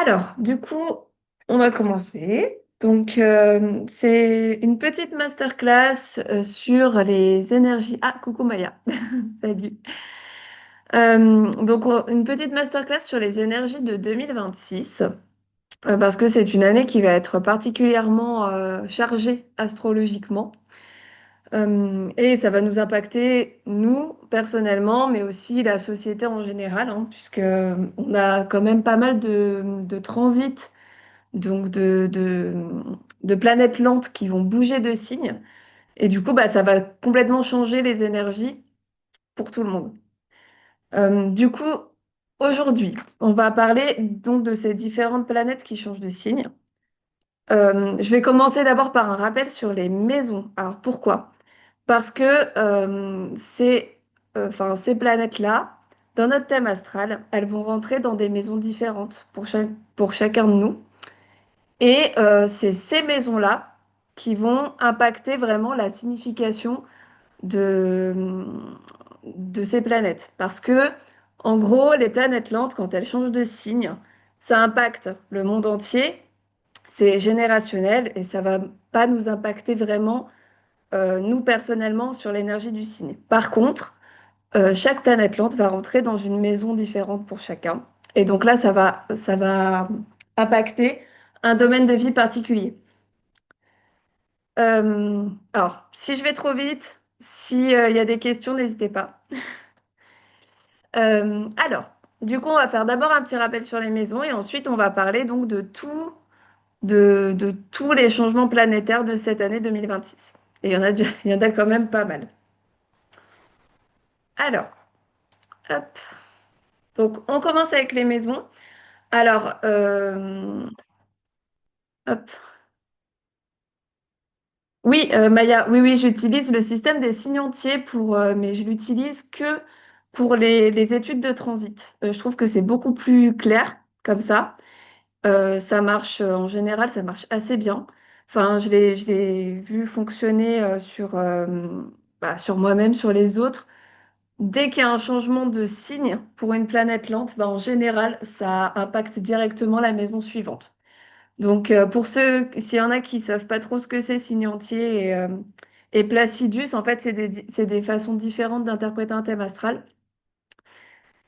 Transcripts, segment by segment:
Alors, du coup, on va commencer. Donc, c'est une petite masterclass sur les énergies. Ah, coucou Maya. Salut. Une petite masterclass sur les énergies de 2026, parce que c'est une année qui va être particulièrement chargée astrologiquement. Et ça va nous impacter, nous, personnellement, mais aussi la société en général, hein, puisque on a quand même pas mal de transits donc de planètes lentes qui vont bouger de signes. Et du coup, bah, ça va complètement changer les énergies pour tout le monde. Du coup, aujourd'hui, on va parler donc de ces différentes planètes qui changent de signe. Je vais commencer d'abord par un rappel sur les maisons. Alors pourquoi? Parce que ces planètes-là, dans notre thème astral, elles vont rentrer dans des maisons différentes pour chacun de nous. Et c'est ces maisons-là qui vont impacter vraiment la signification de, de ces planètes. Parce que, en gros, les planètes lentes, quand elles changent de signe, ça impacte le monde entier, c'est générationnel et ça va pas nous impacter vraiment, nous personnellement, sur l'énergie du signe. Par contre, chaque planète lente va rentrer dans une maison différente pour chacun. Et donc là, ça va impacter un domaine de vie particulier. Alors, si je vais trop vite, s'il y a des questions, n'hésitez pas. Alors, du coup, on va faire d'abord un petit rappel sur les maisons et ensuite on va parler donc de tous les changements planétaires de cette année 2026. Et il y en a quand même pas mal. Alors, hop. Donc, on commence avec les maisons. Alors, hop. Oui, Maya, oui, oui, j'utilise le système des signes entiers mais je l'utilise que pour les études de transit. Je trouve que c'est beaucoup plus clair comme ça. Ça marche, en général, ça marche assez bien. Enfin, je l'ai vu fonctionner sur moi-même, sur les autres. Dès qu'il y a un changement de signe pour une planète lente, bah, en général, ça impacte directement la maison suivante. Donc, pour ceux, s'il y en a qui savent pas trop ce que c'est signe entier et Placidus, en fait, c'est des façons différentes d'interpréter un thème astral.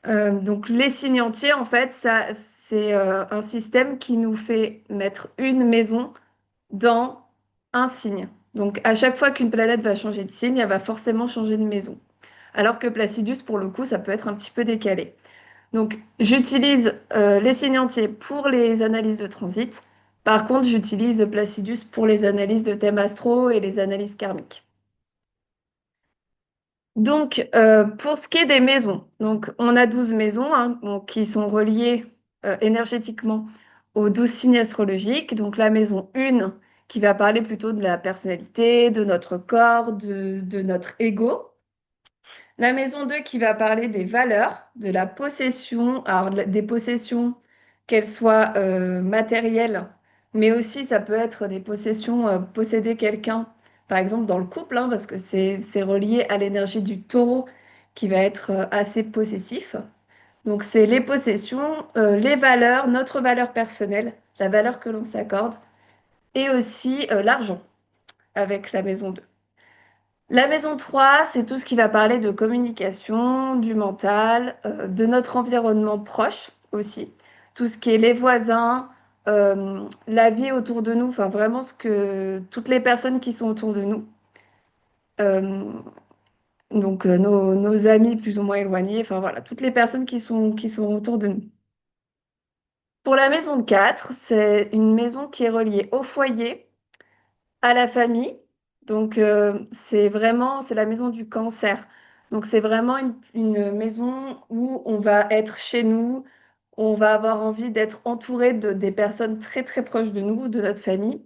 Donc, les signes entiers, en fait, ça, c'est un système qui nous fait mettre une maison dans un signe. Donc, à chaque fois qu'une planète va changer de signe, elle va forcément changer de maison. Alors que Placidus, pour le coup, ça peut être un petit peu décalé. Donc, j'utilise les signes entiers pour les analyses de transit. Par contre, j'utilise Placidus pour les analyses de thèmes astro et les analyses karmiques. Donc, pour ce qui est des maisons, donc on a 12 maisons hein, donc, qui sont reliées énergétiquement aux 12 signes astrologiques. Donc, la maison 1 qui va parler plutôt de la personnalité, de notre corps, de notre ego. La maison 2 qui va parler des valeurs, de la possession, alors des possessions, qu'elles soient matérielles, mais aussi ça peut être des possessions, posséder quelqu'un, par exemple dans le couple, hein, parce que c'est relié à l'énergie du taureau qui va être assez possessif. Donc c'est les possessions, les valeurs, notre valeur personnelle, la valeur que l'on s'accorde, et aussi l'argent avec la maison 2. La maison 3, c'est tout ce qui va parler de communication, du mental, de notre environnement proche aussi. Tout ce qui est les voisins, la vie autour de nous, enfin vraiment toutes les personnes qui sont autour de nous. Euh, nos amis plus ou moins éloignés, enfin voilà, toutes les personnes qui sont autour de nous. Pour la maison 4, c'est une maison qui est reliée au foyer, à la famille. Donc, c'est la maison du cancer. Donc, c'est vraiment une maison où on va être chez nous, on va avoir envie d'être entouré des personnes très, très proches de nous, de notre famille.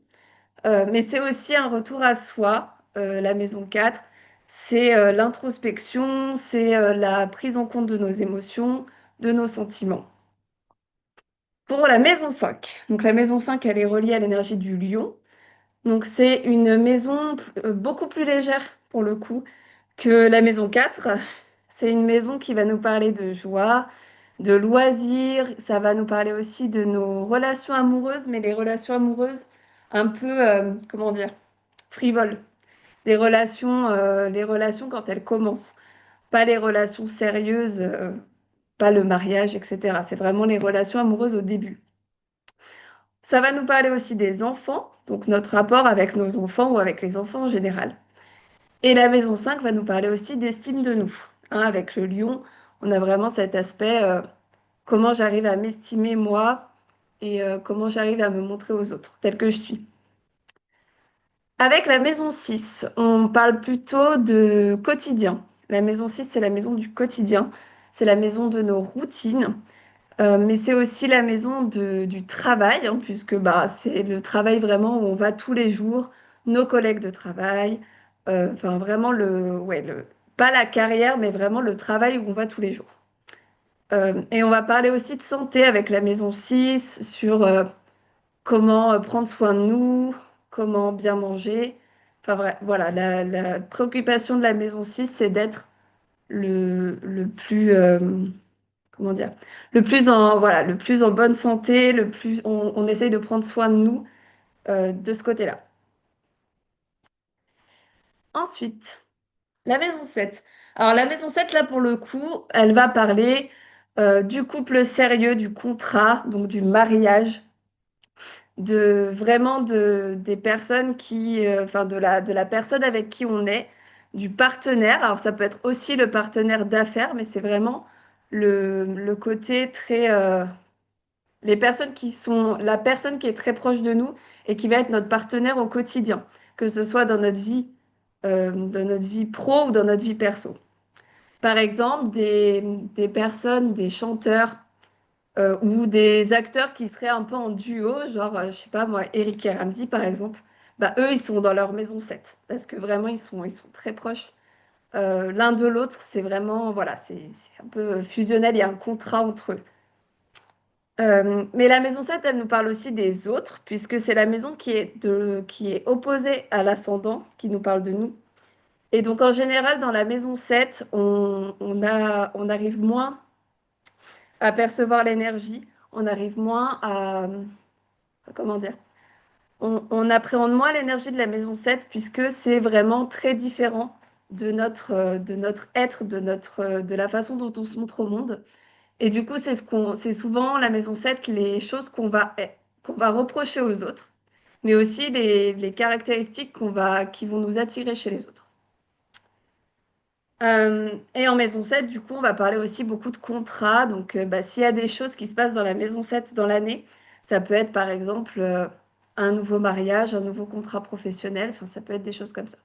Mais c'est aussi un retour à soi, la maison 4. C'est l'introspection, c'est la prise en compte de nos émotions, de nos sentiments. Pour la maison 5, donc la maison 5, elle est reliée à l'énergie du lion. Donc c'est une maison beaucoup plus légère pour le coup que la maison 4. C'est une maison qui va nous parler de joie, de loisirs. Ça va nous parler aussi de nos relations amoureuses, mais les relations amoureuses un peu, comment dire, frivoles. Les relations quand elles commencent, pas les relations sérieuses, pas le mariage, etc. C'est vraiment les relations amoureuses au début. Ça va nous parler aussi des enfants, donc notre rapport avec nos enfants ou avec les enfants en général. Et la maison 5 va nous parler aussi d'estime de nous. Hein, avec le lion, on a vraiment cet aspect, comment j'arrive à m'estimer moi et comment j'arrive à me montrer aux autres, tel que je suis. Avec la maison 6, on parle plutôt de quotidien. La maison 6, c'est la maison du quotidien, c'est la maison de nos routines. Mais c'est aussi la maison du travail, hein, puisque bah, c'est le travail vraiment où on va tous les jours, nos collègues de travail, enfin vraiment pas la carrière, mais vraiment le travail où on va tous les jours. Et on va parler aussi de santé avec la maison 6 sur comment prendre soin de nous, comment bien manger. Enfin voilà, la préoccupation de la maison 6, c'est d'être le plus comment dire, le plus en bonne santé, on essaye de prendre soin de nous de ce côté-là. Ensuite, la maison 7. Alors la maison 7 là, pour le coup, elle va parler du couple sérieux, du contrat, donc du mariage, des personnes enfin, de la personne avec qui on est, du partenaire. Alors ça peut être aussi le partenaire d'affaires, mais c'est vraiment le côté très, les personnes qui sont la personne qui est très proche de nous et qui va être notre partenaire au quotidien, que ce soit dans notre vie pro ou dans notre vie perso. Par exemple, des personnes, des chanteurs ou des acteurs qui seraient un peu en duo, genre, je sais pas moi, Eric et Ramzy par exemple, bah, eux, ils sont dans leur maison 7 parce que vraiment, ils sont très proches l'un de l'autre. C'est vraiment, voilà, c'est un peu fusionnel, il y a un contrat entre eux. Mais la maison 7, elle nous parle aussi des autres, puisque c'est la maison qui est opposée à l'ascendant, qui nous parle de nous. Et donc, en général, dans la maison 7, on arrive moins à percevoir l'énergie, on arrive moins à, comment dire, on appréhende moins l'énergie de la maison 7, puisque c'est vraiment très différent de notre être, de la façon dont on se montre au monde. Et du coup, c'est souvent la maison 7 les choses qu'on va reprocher aux autres, mais aussi les caractéristiques qui vont nous attirer chez les autres. Et en maison 7 du coup, on va parler aussi beaucoup de contrats. Donc, bah, s'il y a des choses qui se passent dans la maison 7 dans l'année, ça peut être par exemple un nouveau mariage, un nouveau contrat professionnel, enfin, ça peut être des choses comme ça.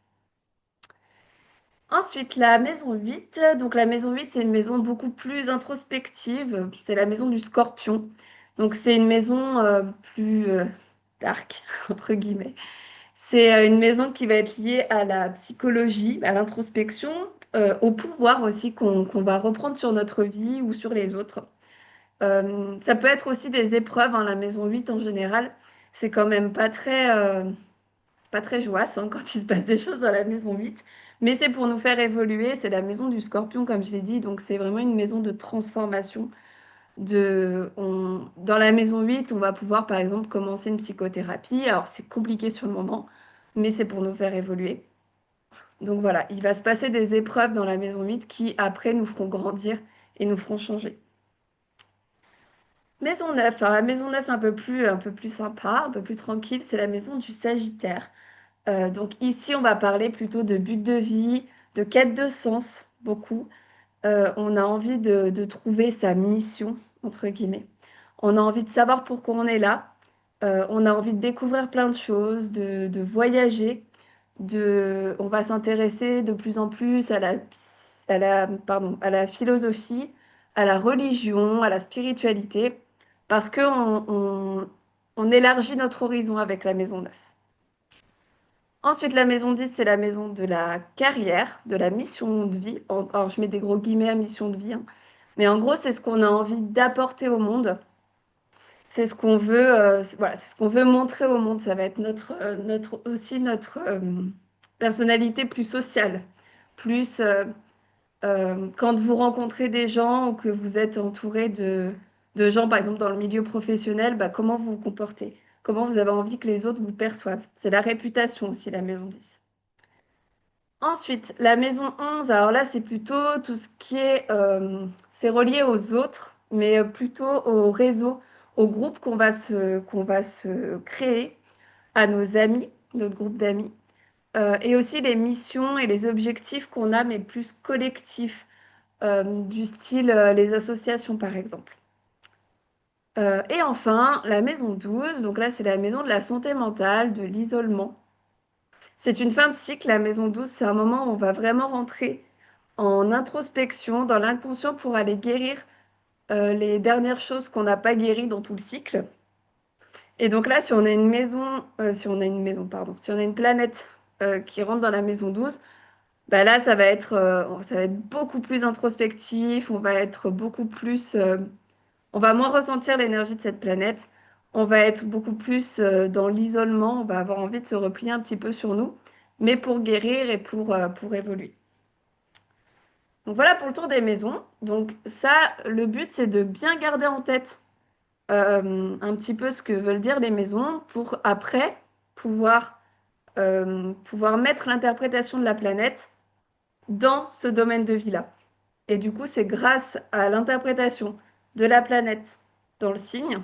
Ensuite, la maison 8. Donc, la maison 8, c'est une maison beaucoup plus introspective. C'est la maison du scorpion. Donc, c'est une maison plus dark, entre guillemets. C'est une maison qui va être liée à la psychologie, à l'introspection, au pouvoir aussi qu'on va reprendre sur notre vie ou sur les autres. Ça peut être aussi des épreuves, hein, la maison 8 en général. C'est quand même pas très joyeux hein, quand il se passe des choses dans la maison 8, mais c'est pour nous faire évoluer. C'est la maison du scorpion, comme je l'ai dit, donc c'est vraiment une maison de transformation. Dans la maison 8, on va pouvoir par exemple commencer une psychothérapie. Alors c'est compliqué sur le moment, mais c'est pour nous faire évoluer. Donc voilà, il va se passer des épreuves dans la maison 8 qui après nous feront grandir et nous feront changer. Maison 9, alors la maison 9 un peu plus sympa, un peu plus tranquille, c'est la maison du Sagittaire. Donc ici, on va parler plutôt de but de vie, de quête de sens, beaucoup. On a envie de trouver sa mission, entre guillemets. On a envie de savoir pourquoi on est là. On a envie de découvrir plein de choses, de voyager. On va s'intéresser de plus en plus à la philosophie, à la religion, à la spiritualité, parce on élargit notre horizon avec la maison 9. Ensuite, la maison 10, c'est la maison de la carrière, de la mission de vie. Alors, je mets des gros guillemets à mission de vie, hein. Mais en gros, c'est ce qu'on a envie d'apporter au monde. C'est ce qu'on veut, voilà, c'est ce qu'on veut montrer au monde. Ça va être aussi notre personnalité plus sociale, plus, Quand vous rencontrez des gens ou que vous êtes entouré de gens, par exemple dans le milieu professionnel, bah, comment vous vous comportez? Comment vous avez envie que les autres vous perçoivent? C'est la réputation aussi, la maison 10. Ensuite, la maison 11, alors là, c'est plutôt tout ce qui est, c'est relié aux autres, mais plutôt au réseau, au groupe qu'on va se créer, à nos amis, notre groupe d'amis, et aussi les missions et les objectifs qu'on a, mais plus collectifs, du style les associations, par exemple. Et enfin, la maison 12, donc là, c'est la maison de la santé mentale, de l'isolement. C'est une fin de cycle, la maison 12, c'est un moment où on va vraiment rentrer en introspection, dans l'inconscient pour aller guérir les dernières choses qu'on n'a pas guéries dans tout le cycle. Et donc là, si on a une maison, pardon, si on a une planète qui rentre dans la maison 12, bah là, ça va être beaucoup plus introspectif, on va être beaucoup plus, on va moins ressentir l'énergie de cette planète, on va être beaucoup plus dans l'isolement, on va avoir envie de se replier un petit peu sur nous, mais pour guérir et pour évoluer. Donc voilà pour le tour des maisons. Donc ça, le but, c'est de bien garder en tête un petit peu ce que veulent dire les maisons pour après pouvoir, pouvoir mettre l'interprétation de la planète dans ce domaine de vie-là. Et du coup, c'est grâce à l'interprétation de la planète dans le signe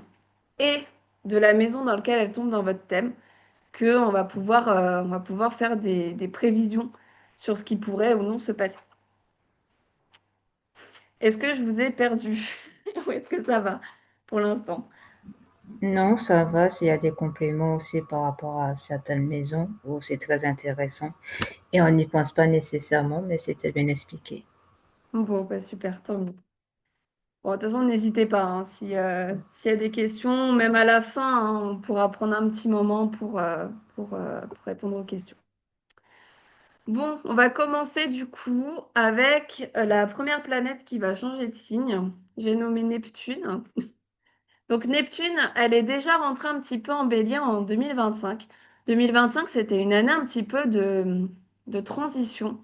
et de la maison dans laquelle elle tombe dans votre thème que on va pouvoir faire des prévisions sur ce qui pourrait ou non se passer. Est-ce que je vous ai perdu? Ou est-ce que ça va pour l'instant? Non, ça va, s'il y a des compléments aussi par rapport à certaines maisons où c'est très intéressant. Et on n'y pense pas nécessairement, mais c'était bien expliqué. Bon, bah super, tant mieux. Bon, de toute façon, n'hésitez pas, hein, s'il y a des questions, même à la fin, hein, on pourra prendre un petit moment pour répondre aux questions. Bon, on va commencer du coup avec la première planète qui va changer de signe. J'ai nommé Neptune. Donc Neptune, elle est déjà rentrée un petit peu en bélier en 2025. 2025, c'était une année un petit peu de transition,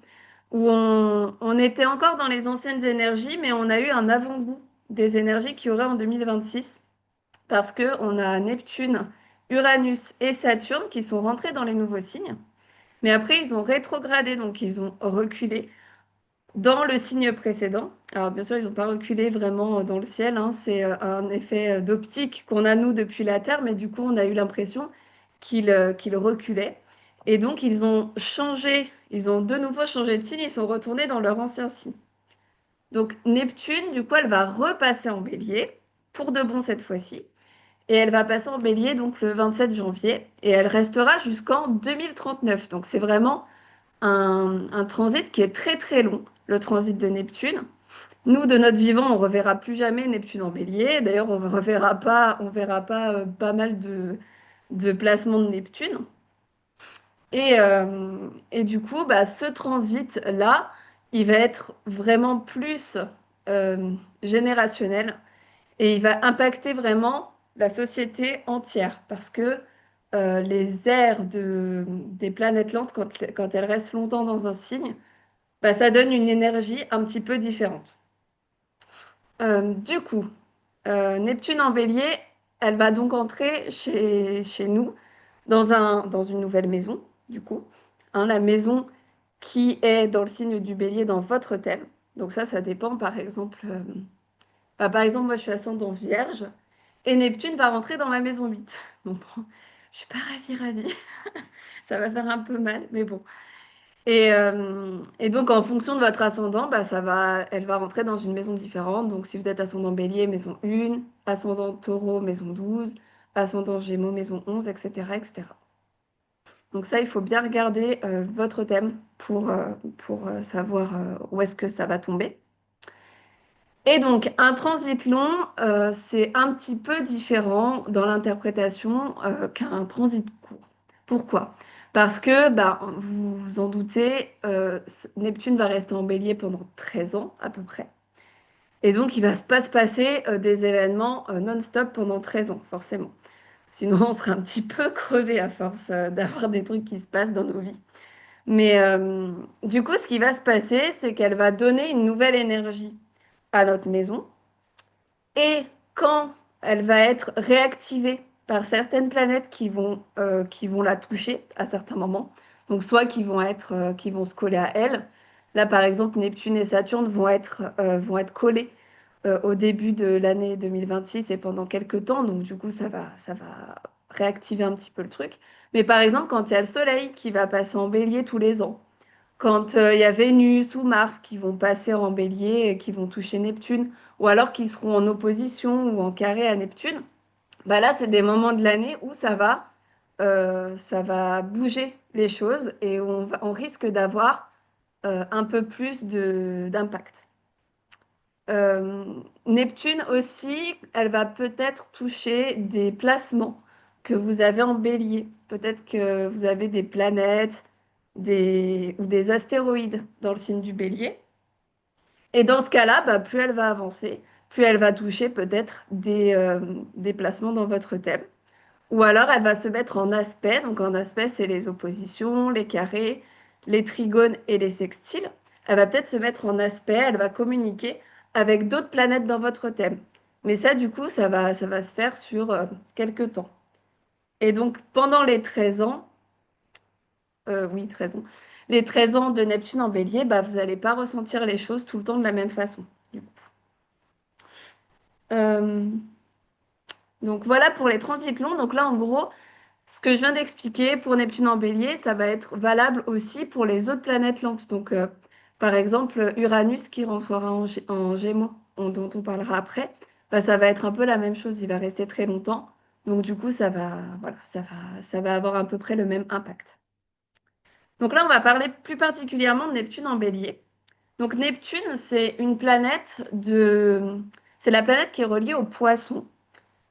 où on était encore dans les anciennes énergies, mais on a eu un avant-goût des énergies qu'il y aurait en 2026, parce qu'on a Neptune, Uranus et Saturne qui sont rentrés dans les nouveaux signes, mais après ils ont rétrogradé, donc ils ont reculé dans le signe précédent. Alors bien sûr, ils n'ont pas reculé vraiment dans le ciel, hein. C'est un effet d'optique qu'on a nous depuis la Terre, mais du coup, on a eu l'impression qu'ils reculaient. Et donc, ils ont changé, ils ont de nouveau changé de signe, ils sont retournés dans leur ancien signe. Donc Neptune, du coup, elle va repasser en bélier, pour de bon cette fois-ci. Et elle va passer en bélier donc le 27 janvier, et elle restera jusqu'en 2039. Donc c'est vraiment un transit qui est très très long, le transit de Neptune. Nous, de notre vivant, on reverra plus jamais Neptune en bélier. D'ailleurs, on verra pas pas mal de placements de Neptune. Et du coup, bah, ce transit-là, il va être vraiment plus euh, générationnel et il va impacter vraiment la société entière parce que les aires des planètes lentes, quand elles restent longtemps dans un signe, bah, ça donne une énergie un petit peu différente. Du coup, Neptune en bélier, elle va donc entrer chez nous dans une nouvelle maison, du coup. Hein, la maison qui est dans le signe du bélier dans votre thème. Donc ça dépend, par exemple. Bah, par exemple, moi, je suis ascendant vierge et Neptune va rentrer dans ma maison 8. Donc, bon, je suis pas ravie. Ça va faire un peu mal, mais bon. Et donc, en fonction de votre ascendant, bah, elle va rentrer dans une maison différente. Donc, si vous êtes ascendant bélier, maison 1, ascendant taureau, maison 12, ascendant gémeaux, maison 11, etc., etc. Donc ça, il faut bien regarder votre thème pour savoir où est-ce que ça va tomber. Et donc, un transit long, c'est un petit peu différent dans l'interprétation qu'un transit court. Pourquoi? Parce que, bah, vous vous en doutez, Neptune va rester en bélier pendant 13 ans à peu près. Et donc, il va pas se passer des événements non-stop pendant 13 ans, forcément. Sinon, on serait un petit peu crevé à force d'avoir des trucs qui se passent dans nos vies. Mais du coup, ce qui va se passer, c'est qu'elle va donner une nouvelle énergie à notre maison. Et quand elle va être réactivée par certaines planètes qui vont la toucher à certains moments, donc soit qui vont se coller à elle. Là, par exemple, Neptune et Saturne vont être collés au début de l'année 2026 et pendant quelques temps. Donc, du coup, ça va réactiver un petit peu le truc. Mais par exemple, quand il y a le Soleil qui va passer en bélier tous les ans, quand il y a Vénus ou Mars qui vont passer en bélier et qui vont toucher Neptune, ou alors qui seront en opposition ou en carré à Neptune, bah là, c'est des moments de l'année où ça va bouger les choses et on risque d'avoir un peu plus d'impact. Neptune aussi, elle va peut-être toucher des placements que vous avez en bélier. Peut-être que vous avez des planètes ou des astéroïdes dans le signe du bélier. Et dans ce cas-là, bah, plus elle va avancer, plus elle va toucher peut-être des placements dans votre thème. Ou alors elle va se mettre en aspect. Donc en aspect, c'est les oppositions, les carrés, les trigones et les sextiles. Elle va peut-être se mettre en aspect, elle va communiquer avec d'autres planètes dans votre thème. Mais ça, du coup, ça va se faire sur quelques temps. Et donc pendant les 13 ans, oui, 13 ans, les 13 ans de Neptune en bélier, bah, vous n'allez pas ressentir les choses tout le temps de la même façon. Euh, donc voilà pour les transits longs. Donc là, en gros, ce que je viens d'expliquer pour Neptune en Bélier, ça va être valable aussi pour les autres planètes lentes. Donc, par exemple, Uranus qui rentrera en Gémeaux, dont on parlera après, bah, ça va être un peu la même chose. Il va rester très longtemps. Donc, du coup, voilà, ça va avoir à peu près le même impact. Donc là, on va parler plus particulièrement de Neptune en Bélier. Donc, Neptune, c'est la planète qui est reliée au Poisson.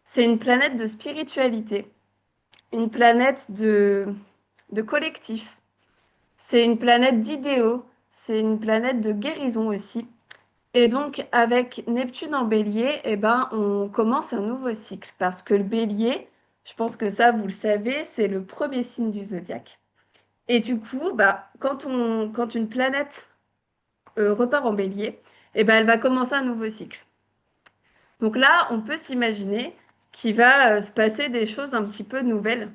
C'est une planète de spiritualité, une planète de collectif. C'est une planète d'idéaux, c'est une planète de guérison aussi. Et donc, avec Neptune en bélier, eh ben, on commence un nouveau cycle. Parce que le bélier, je pense que ça, vous le savez, c'est le premier signe du zodiaque. Et du coup, bah, quand une planète repart en bélier, eh ben, elle va commencer un nouveau cycle. Donc là, on peut s'imaginer qu'il va se passer des choses un petit peu nouvelles,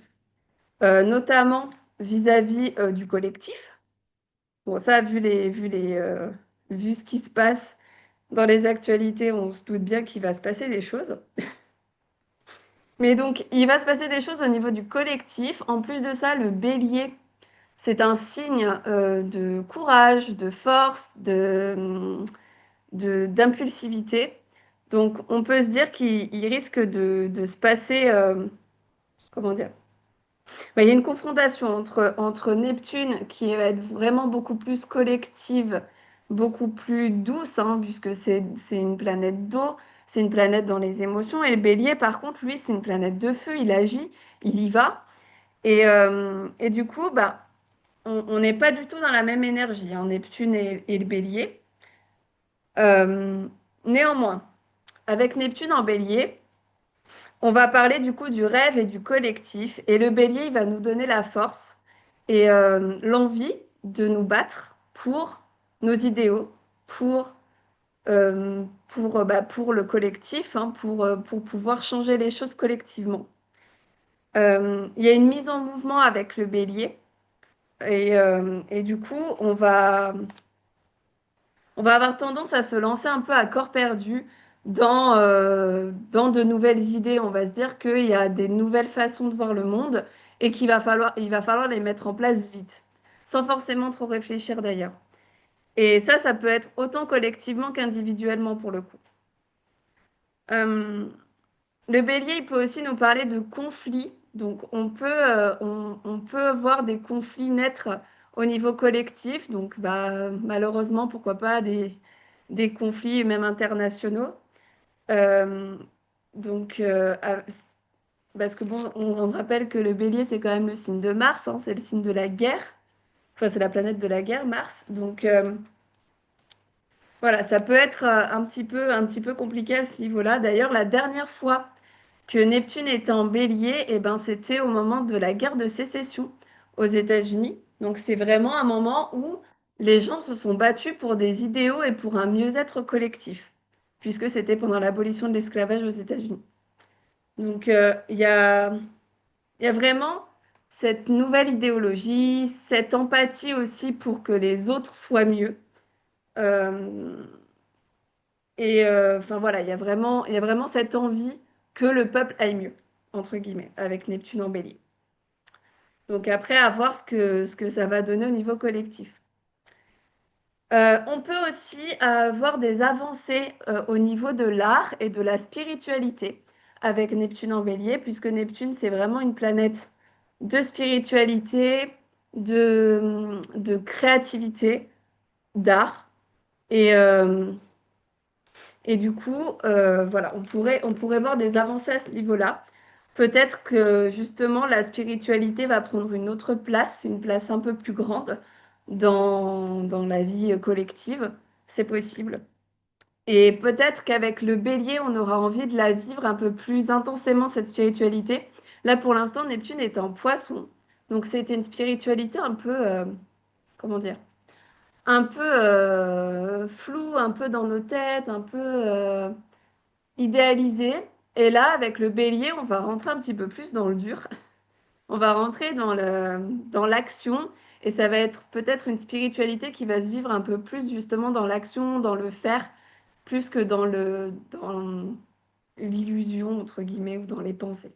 notamment vis-à-vis du collectif. Bon, ça, vu ce qui se passe dans les actualités, on se doute bien qu'il va se passer des choses. Mais donc, il va se passer des choses au niveau du collectif. En plus de ça, le bélier, c'est un signe de courage, de force, d'impulsivité. Donc, on peut se dire qu'il risque de se passer, comment dire? Bah, il y a une confrontation entre Neptune, qui va être vraiment beaucoup plus collective, beaucoup plus douce, hein, puisque c'est une planète d'eau, c'est une planète dans les émotions. Et le Bélier, par contre, lui, c'est une planète de feu, il agit, il y va. Et du coup, bah, on n'est pas du tout dans la même énergie, hein, Neptune et le Bélier. Euh, Néanmoins, avec Neptune en Bélier, on va parler du coup du rêve et du collectif. Et le bélier, il va nous donner la force et l'envie de nous battre pour nos idéaux, pour le collectif, hein, pour pouvoir changer les choses collectivement. Il y a une mise en mouvement avec le bélier et du coup, on va avoir tendance à se lancer un peu à corps perdu dans de nouvelles idées. On va se dire qu'il y a des nouvelles façons de voir le monde et il va falloir les mettre en place vite, sans forcément trop réfléchir d'ailleurs. Et ça peut être autant collectivement qu'individuellement pour le coup. Euh, le bélier, il peut aussi nous parler de conflits. Donc, on peut voir des conflits naître au niveau collectif. Donc, bah, malheureusement, pourquoi pas des conflits même internationaux. Euh, donc, parce que bon, on rappelle que le bélier, c'est quand même le signe de Mars, hein, c'est le signe de la guerre. Enfin, c'est la planète de la guerre, Mars. Donc, voilà, ça peut être un petit peu compliqué à ce niveau-là. D'ailleurs, la dernière fois que Neptune était en bélier, eh ben, c'était au moment de la guerre de sécession aux États-Unis. Donc c'est vraiment un moment où les gens se sont battus pour des idéaux et pour un mieux-être collectif, puisque c'était pendant l'abolition de l'esclavage aux États-Unis. Donc il y a vraiment cette nouvelle idéologie, cette empathie aussi pour que les autres soient mieux. Euh, enfin voilà, il y a vraiment cette envie que le peuple aille mieux, entre guillemets, avec Neptune en bélier. Donc après, à voir ce que ça va donner au niveau collectif. On peut aussi avoir des avancées au niveau de l'art et de la spiritualité avec Neptune en bélier, puisque Neptune, c'est vraiment une planète de spiritualité, de créativité, d'art. Et, euh, et du coup, voilà, on pourrait voir des avancées à ce niveau-là. Peut-être que justement la spiritualité va prendre une place un peu plus grande dans la vie collective. C'est possible. Et peut-être qu'avec le bélier, on aura envie de la vivre un peu plus intensément, cette spiritualité. Là, pour l'instant, Neptune est en poisson. Donc, c'était une spiritualité un peu, comment dire, un peu floue, un peu dans nos têtes, un peu idéalisée. Et là, avec le bélier, on va rentrer un petit peu plus dans le dur. On va rentrer dans l'action. Et ça va être peut-être une spiritualité qui va se vivre un peu plus justement dans l'action, dans le faire, plus que dans l'illusion, entre guillemets, ou dans les pensées.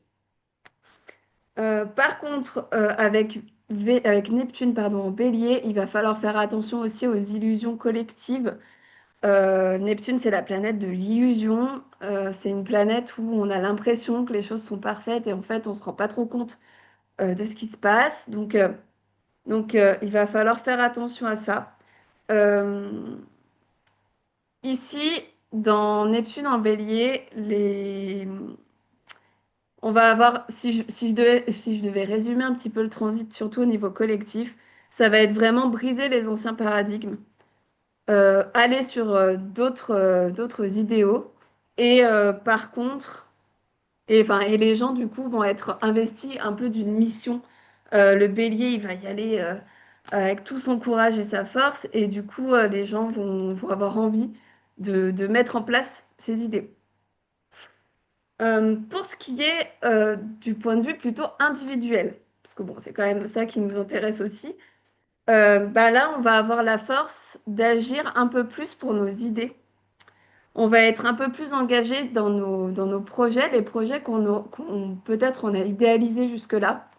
Par contre, avec Neptune, pardon, en bélier, il va falloir faire attention aussi aux illusions collectives. Neptune, c'est la planète de l'illusion. C'est une planète où on a l'impression que les choses sont parfaites et en fait, on ne se rend pas trop compte de ce qui se passe. Donc, il va falloir faire attention à ça. Euh, Ici, dans Neptune en bélier, on va avoir, si je devais résumer un petit peu le transit, surtout au niveau collectif, ça va être vraiment briser les anciens paradigmes, aller sur d'autres idéaux, et par contre, et les gens du coup vont être investis un peu d'une mission. Le bélier, il va y aller avec tout son courage et sa force, et du coup, les gens vont avoir envie de mettre en place ces idées. Pour ce qui est du point de vue plutôt individuel, parce que bon, c'est quand même ça qui nous intéresse aussi, bah là, on va avoir la force d'agir un peu plus pour nos idées. On va être un peu plus engagé dans nos projets, les projets peut-être on a idéalisés jusque-là,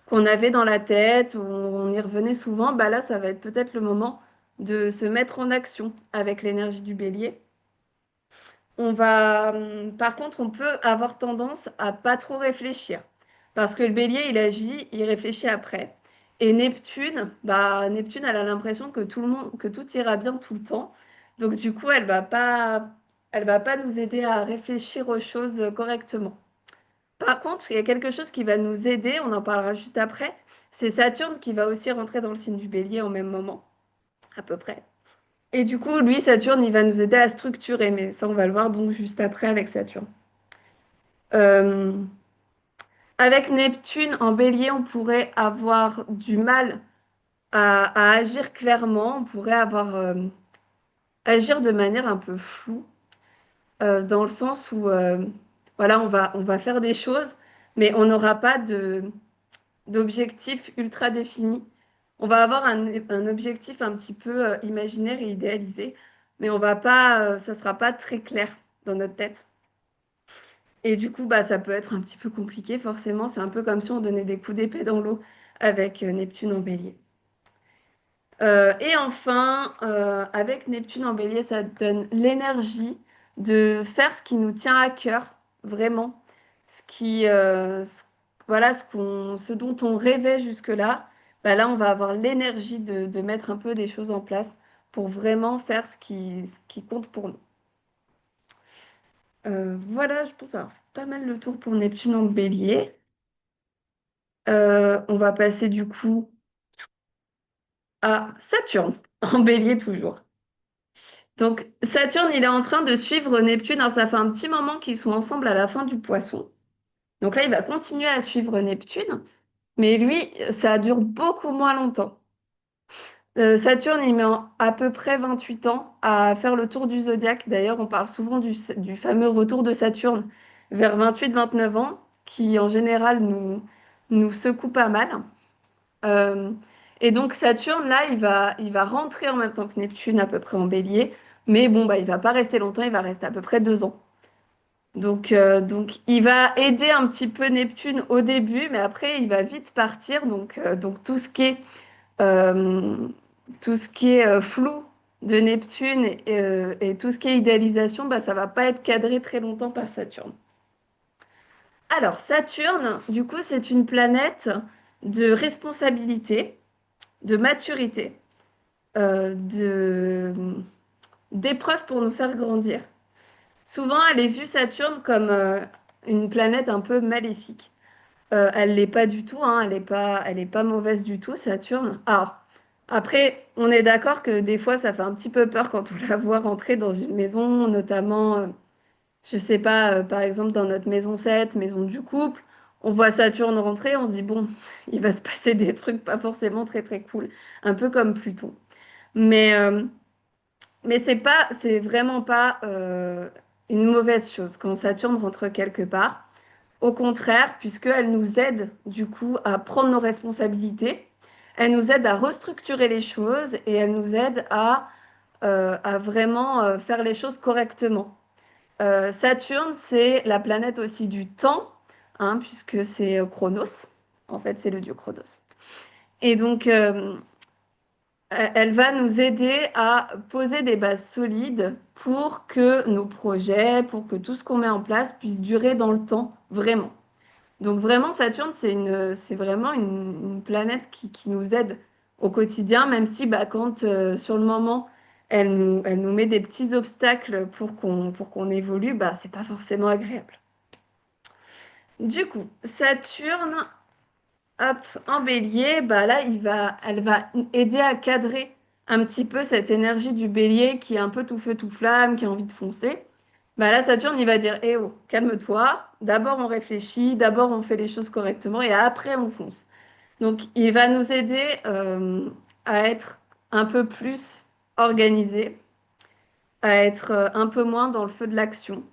qu'on avait dans la tête, on y revenait souvent. Bah là, ça va être peut-être le moment de se mettre en action avec l'énergie du bélier. Par contre, on peut avoir tendance à pas trop réfléchir. Parce que le bélier, il agit, il réfléchit après. Et Neptune, Neptune, elle a l'impression que tout ira bien tout le temps. Donc, du coup, elle va pas nous aider à réfléchir aux choses correctement. Par contre, il y a quelque chose qui va nous aider, on en parlera juste après. C'est Saturne qui va aussi rentrer dans le signe du bélier au même moment, à peu près. Et du coup, lui, Saturne, il va nous aider à structurer, mais ça, on va le voir donc juste après avec Saturne. Euh, Avec Neptune en bélier, on pourrait avoir du mal à agir clairement, on pourrait agir de manière un peu floue, dans le sens où voilà, on va faire des choses, mais on n'aura pas d'objectif ultra défini. On va avoir un objectif un petit peu imaginaire et idéalisé, mais ça sera pas très clair dans notre tête. Et du coup, ça peut être un petit peu compliqué, forcément. C'est un peu comme si on donnait des coups d'épée dans l'eau avec Neptune en bélier. Et enfin, avec Neptune en bélier, ça donne l'énergie de faire ce qui nous tient à cœur, vraiment. Voilà, ce dont on rêvait jusque-là. Là, on va avoir l'énergie de mettre un peu des choses en place pour vraiment faire ce qui compte pour nous. Voilà, je pense avoir fait pas mal le tour pour Neptune en bélier. On va passer du coup à Saturne, en bélier toujours. Donc Saturne, il est en train de suivre Neptune. Alors, ça fait un petit moment qu'ils sont ensemble à la fin du Poisson. Donc là, il va continuer à suivre Neptune. Mais lui, ça dure beaucoup moins longtemps. Saturne, il met à peu près 28 ans à faire le tour du zodiaque. D'ailleurs, on parle souvent du fameux retour de Saturne vers 28-29 ans, qui en général nous secoue pas mal. Euh, et donc Saturne, là, il va rentrer en même temps que Neptune à peu près en bélier. Mais bon, bah, il va pas rester longtemps, il va rester à peu près 2 ans. Donc il va aider un petit peu Neptune au début, mais après, il va vite partir. Donc euh, tout ce qui est flou de Neptune et tout ce qui est idéalisation, bah, ça va pas être cadré très longtemps par Saturne. Alors, Saturne, du coup, c'est une planète de responsabilité, de maturité, de, d'épreuve pour nous faire grandir. Souvent, elle est vue, Saturne, comme une planète un peu maléfique. Elle l'est pas du tout, hein, elle est pas mauvaise du tout, Saturne. Alors, après, on est d'accord que des fois, ça fait un petit peu peur quand on la voit rentrer dans une maison, notamment, je sais pas, par exemple, dans notre maison 7, maison du couple. On voit Saturne rentrer, on se dit, bon, il va se passer des trucs pas forcément très très cool, un peu comme Pluton. Mais, euh, mais c'est vraiment pas une mauvaise chose quand Saturne rentre quelque part. Au contraire, puisqu'elle nous aide du coup à prendre nos responsabilités, elle nous aide à restructurer les choses et elle nous aide à vraiment faire les choses correctement. Saturne, c'est la planète aussi du temps, hein, puisque c'est Chronos. En fait, c'est le dieu Chronos. Et donc, elle va nous aider à poser des bases solides pour que nos projets, pour que tout ce qu'on met en place puisse durer dans le temps, vraiment. Donc vraiment, Saturne, c'est vraiment une planète qui nous aide au quotidien, même si bah, quand sur le moment, elle nous met des petits obstacles pour qu'on évolue, bah, c'est pas forcément agréable. Du coup, Saturne, hop, en bélier, bah là, elle va aider à cadrer un petit peu cette énergie du bélier qui est un peu tout feu, tout flamme, qui a envie de foncer. Bah là, Saturne, il va dire, eh oh, calme-toi. D'abord, on réfléchit, d'abord, on fait les choses correctement et après, on fonce. Donc, il va nous aider à être un peu plus organisé, à être un peu moins dans le feu de l'action.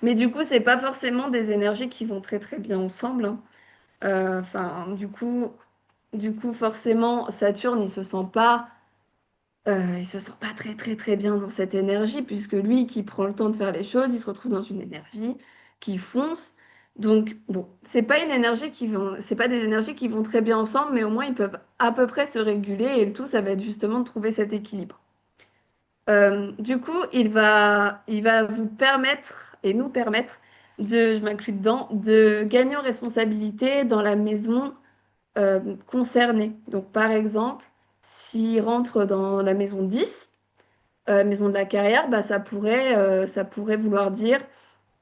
Mais du coup, c'est pas forcément des énergies qui vont très très bien ensemble, hein. Enfin, du coup, forcément, Saturne, il se sent pas très très très bien dans cette énergie, puisque lui qui prend le temps de faire les choses, il se retrouve dans une énergie qui fonce. Donc, bon, c'est pas des énergies qui vont très bien ensemble, mais au moins ils peuvent à peu près se réguler, et le tout, ça va être justement de trouver cet équilibre. Du coup, il va vous permettre, et nous permettre, je m'inclus dedans, de gagner en responsabilité dans la maison concernés. Donc, par exemple, s'il rentre dans la maison 10, maison de la carrière, bah, ça pourrait vouloir dire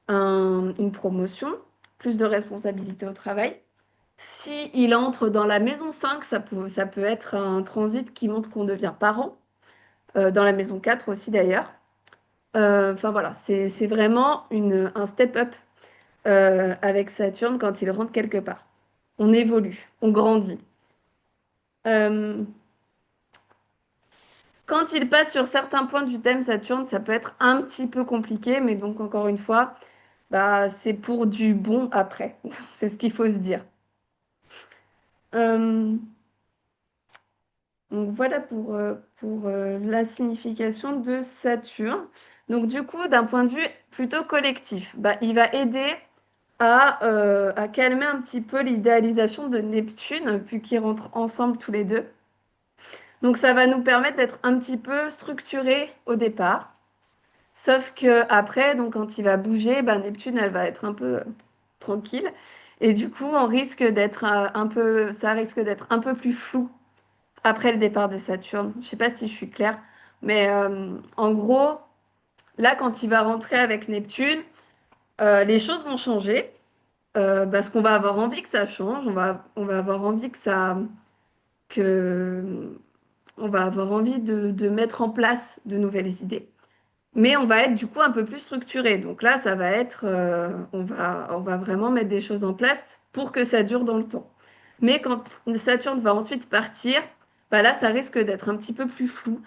une promotion, plus de responsabilité au travail. S'il entre dans la maison 5, ça peut être un transit qui montre qu'on devient parent, dans la maison 4 aussi d'ailleurs. Enfin voilà, c'est vraiment un step-up avec Saturne quand il rentre quelque part. On évolue, on grandit. Euh, Quand il passe sur certains points du thème Saturne, ça peut être un petit peu compliqué, mais donc encore une fois, bah, c'est pour du bon après. C'est ce qu'il faut se dire. Euh, donc voilà pour la signification de Saturne. Donc du coup, d'un point de vue plutôt collectif, bah, il va aider à calmer un petit peu l'idéalisation de Neptune, vu qu'ils rentrent ensemble tous les deux. Donc ça va nous permettre d'être un petit peu structurés au départ. Sauf que après, donc quand il va bouger, bah, Neptune, elle va être un peu tranquille. Et du coup, ça risque d'être un peu plus flou après le départ de Saturne. Je sais pas si je suis claire, mais en gros, là, quand il va rentrer avec Neptune, les choses vont changer parce qu'on va avoir envie que ça change. On va avoir envie que, on va avoir envie de mettre en place de nouvelles idées. Mais on va être du coup un peu plus structuré. Donc là, ça va être, on va vraiment mettre des choses en place pour que ça dure dans le temps. Mais quand Saturne va ensuite partir, bah là, ça risque d'être un petit peu plus flou.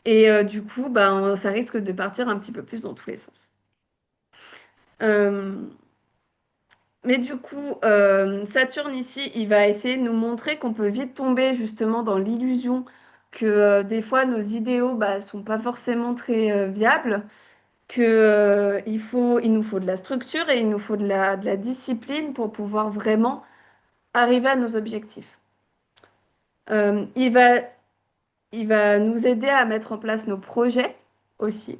Et du coup, ben, ça risque de partir un petit peu plus dans tous les sens. Euh, mais du coup, Saturne ici, il va essayer de nous montrer qu'on peut vite tomber justement dans l'illusion que des fois nos idéaux bah, sont pas forcément très viables, que il nous faut de la structure et il nous faut de la discipline pour pouvoir vraiment arriver à nos objectifs. Euh, il va, il va nous aider à mettre en place nos projets aussi.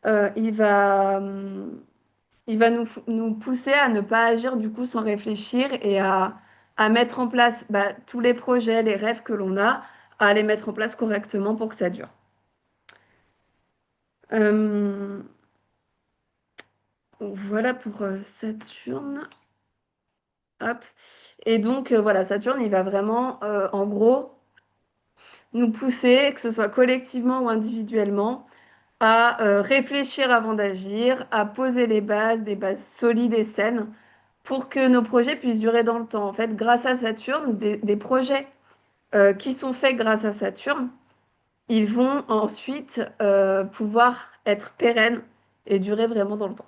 Euh, il va, hum, il va nous pousser à ne pas agir du coup sans réfléchir et à mettre en place bah, tous les projets, les rêves que l'on a, à les mettre en place correctement pour que ça dure. Euh, voilà pour Saturne. Hop. Et donc voilà, Saturne, il va vraiment, en gros, nous pousser, que ce soit collectivement ou individuellement, à réfléchir avant d'agir, à poser les bases, des bases solides et saines pour que nos projets puissent durer dans le temps. En fait, grâce à Saturne, des projets qui sont faits grâce à Saturne, ils vont ensuite pouvoir être pérennes et durer vraiment dans le temps.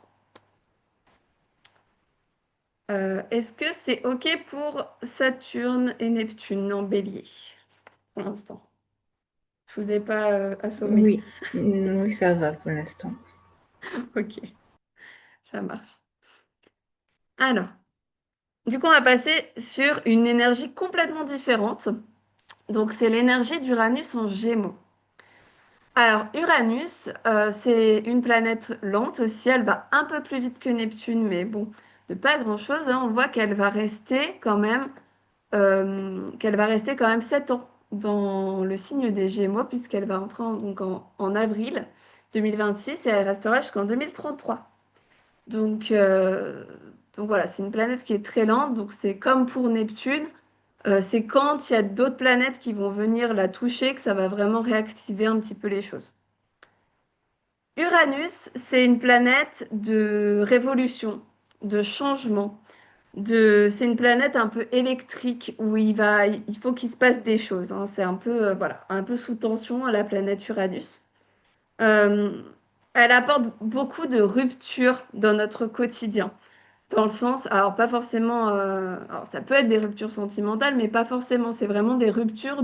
Est-ce que c'est OK pour Saturne et Neptune en bélier pour l'instant? Je vous ai pas assommé. Oui, oui, ça va pour l'instant. OK, ça marche. Alors, du coup, on va passer sur une énergie complètement différente. Donc, c'est l'énergie d'Uranus en Gémeaux. Alors, Uranus, c'est une planète lente aussi. Elle va un peu plus vite que Neptune, mais bon, de pas grand-chose, hein. On voit qu'elle va rester quand même 7 ans dans le signe des Gémeaux, puisqu'elle va entrer en avril 2026 et elle restera jusqu'en 2033. Donc, euh, donc voilà, c'est une planète qui est très lente. Donc c'est comme pour Neptune, c'est quand il y a d'autres planètes qui vont venir la toucher que ça va vraiment réactiver un petit peu les choses. Uranus, c'est une planète de révolution, de changement, c'est une planète un peu électrique où il faut qu'il se passe des choses, hein. C'est un peu, voilà, un peu sous tension à la planète Uranus. Euh, Elle apporte beaucoup de ruptures dans notre quotidien. Dans le sens, alors pas forcément, alors ça peut être des ruptures sentimentales, mais pas forcément. C'est vraiment des ruptures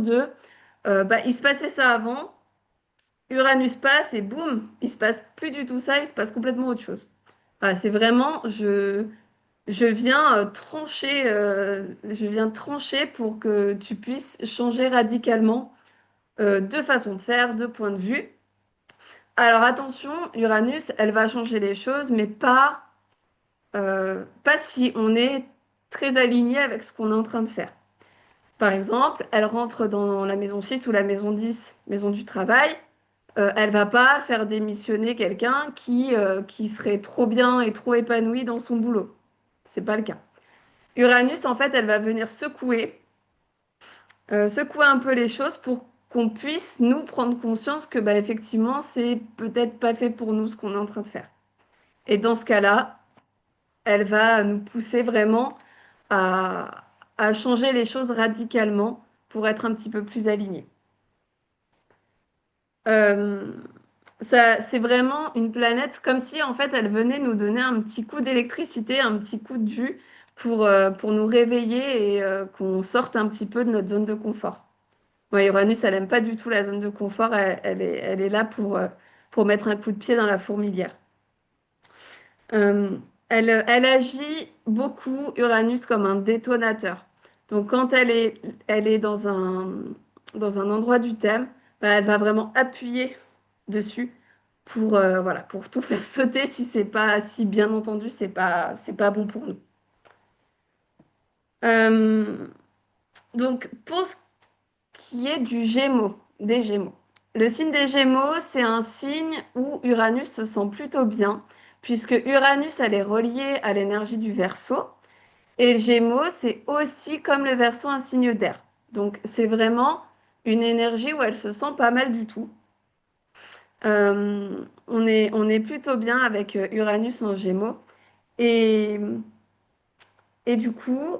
bah, il se passait ça avant, Uranus passe et boum, il se passe plus du tout ça, il se passe complètement autre chose. Voilà, c'est vraiment, je viens je viens trancher pour que tu puisses changer radicalement de façon de faire, de point de vue. Alors attention, Uranus, elle va changer les choses, mais pas si on est très aligné avec ce qu'on est en train de faire. Par exemple, elle rentre dans la maison 6 ou la maison 10, maison du travail. Elle va pas faire démissionner quelqu'un qui serait trop bien et trop épanoui dans son boulot. C'est pas le cas. Uranus, en fait, elle va venir secouer un peu les choses pour qu'on puisse nous prendre conscience que bah, effectivement, c'est peut-être pas fait pour nous ce qu'on est en train de faire. Et dans ce cas-là, elle va nous pousser vraiment à, à changer les choses radicalement pour être un petit peu plus alignés. Euh, c'est vraiment une planète comme si en fait elle venait nous donner un petit coup d'électricité, un petit coup de jus pour nous réveiller et qu'on sorte un petit peu de notre zone de confort. Ouais, Uranus, elle aime pas du tout la zone de confort, elle est là pour mettre un coup de pied dans la fourmilière. Euh, elle agit beaucoup, Uranus, comme un détonateur. Donc quand elle est dans un endroit du thème, bah, elle va vraiment appuyer dessus voilà, pour tout faire sauter si c'est pas, si bien entendu, c'est pas bon pour nous. Euh, donc pour ce qui est du Gémeaux, des Gémeaux. Le signe des Gémeaux, c'est un signe où Uranus se sent plutôt bien, puisque Uranus, elle est reliée à l'énergie du Verseau. Et le Gémeaux, c'est aussi comme le Verseau un signe d'air. Donc c'est vraiment une énergie où elle se sent pas mal du tout. On est plutôt bien avec Uranus en Gémeaux. Et, et du coup,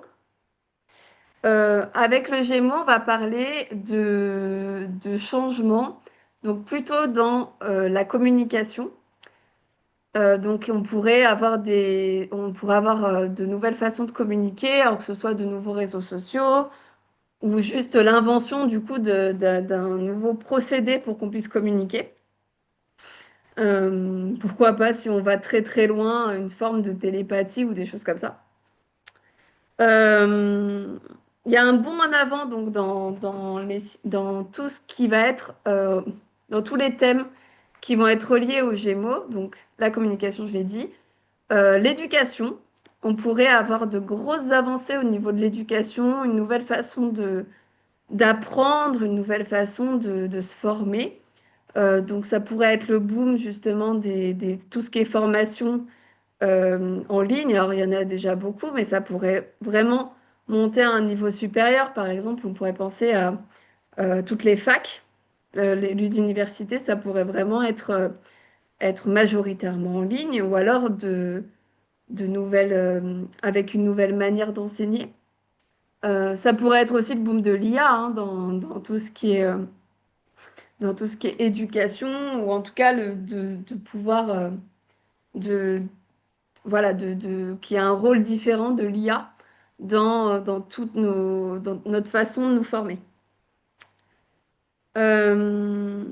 Avec le Gémeaux, on va parler de changement, donc plutôt dans la communication. Donc on pourrait avoir de nouvelles façons de communiquer, alors que ce soit de nouveaux réseaux sociaux ou juste l'invention du coup d'un nouveau procédé pour qu'on puisse communiquer. Pourquoi pas si on va très très loin, une forme de télépathie ou des choses comme ça. Euh, Il y a un bond en avant donc dans tout ce qui va être dans tous les thèmes qui vont être reliés aux Gémeaux, donc la communication, je l'ai dit. L'éducation, on pourrait avoir de grosses avancées au niveau de l'éducation, une nouvelle façon d'apprendre, une nouvelle façon de se former. Donc ça pourrait être le boom justement tout ce qui est formation en ligne. Alors il y en a déjà beaucoup, mais ça pourrait vraiment monter à un niveau supérieur. Par exemple, on pourrait penser à toutes les facs, les universités, ça pourrait vraiment être majoritairement en ligne ou alors de nouvelles, avec une nouvelle manière d'enseigner. Ça pourrait être aussi le boom de l'IA hein, dans tout ce qui est, dans tout ce qui est éducation, ou en tout cas de pouvoir de, voilà, qu'il y a un rôle différent de l'IA dans notre façon de nous former. Euh,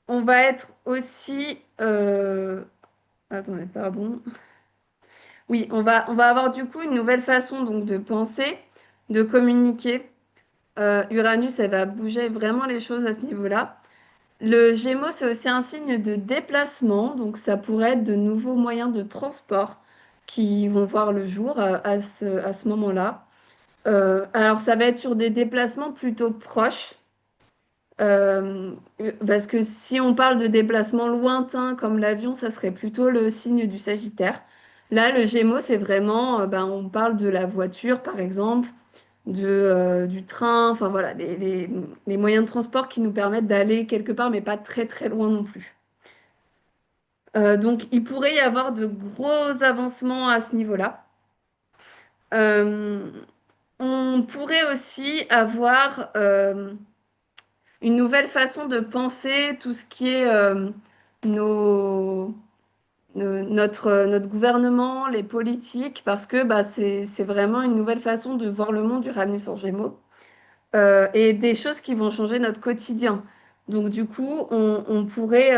on va être aussi, attendez, pardon. Oui, on va avoir du coup une nouvelle façon donc de penser, de communiquer. Uranus, elle va bouger vraiment les choses à ce niveau-là. Le Gémeaux, c'est aussi un signe de déplacement, donc ça pourrait être de nouveaux moyens de transport qui vont voir le jour à ce moment-là. Alors ça va être sur des déplacements plutôt proches, parce que si on parle de déplacements lointains comme l'avion, ça serait plutôt le signe du Sagittaire. Là, le Gémeaux, c'est vraiment, ben, on parle de la voiture, par exemple, du train, enfin voilà, les moyens de transport qui nous permettent d'aller quelque part, mais pas très très loin non plus. Donc, il pourrait y avoir de gros avancements à ce niveau-là. Euh, on pourrait aussi avoir une nouvelle façon de penser tout ce qui est nos, notre gouvernement, les politiques, parce que bah, c'est vraiment une nouvelle façon de voir le monde, Uranus en Gémeaux. Et des choses qui vont changer notre quotidien. Donc du coup, on pourrait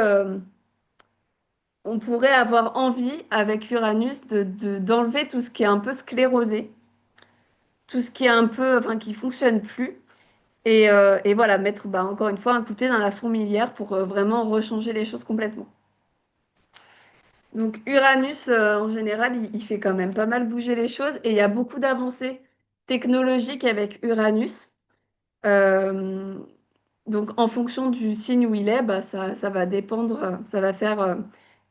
avoir envie avec Uranus d'enlever tout ce qui est un peu sclérosé, tout ce qui est un peu, enfin, qui fonctionne plus. Et voilà, mettre bah, encore une fois un coup de pied dans la fourmilière pour vraiment rechanger les choses complètement. Donc Uranus, en général, il fait quand même pas mal bouger les choses et il y a beaucoup d'avancées technologiques avec Uranus. Euh, Donc, en fonction du signe où il est, bah, ça va dépendre, ça va faire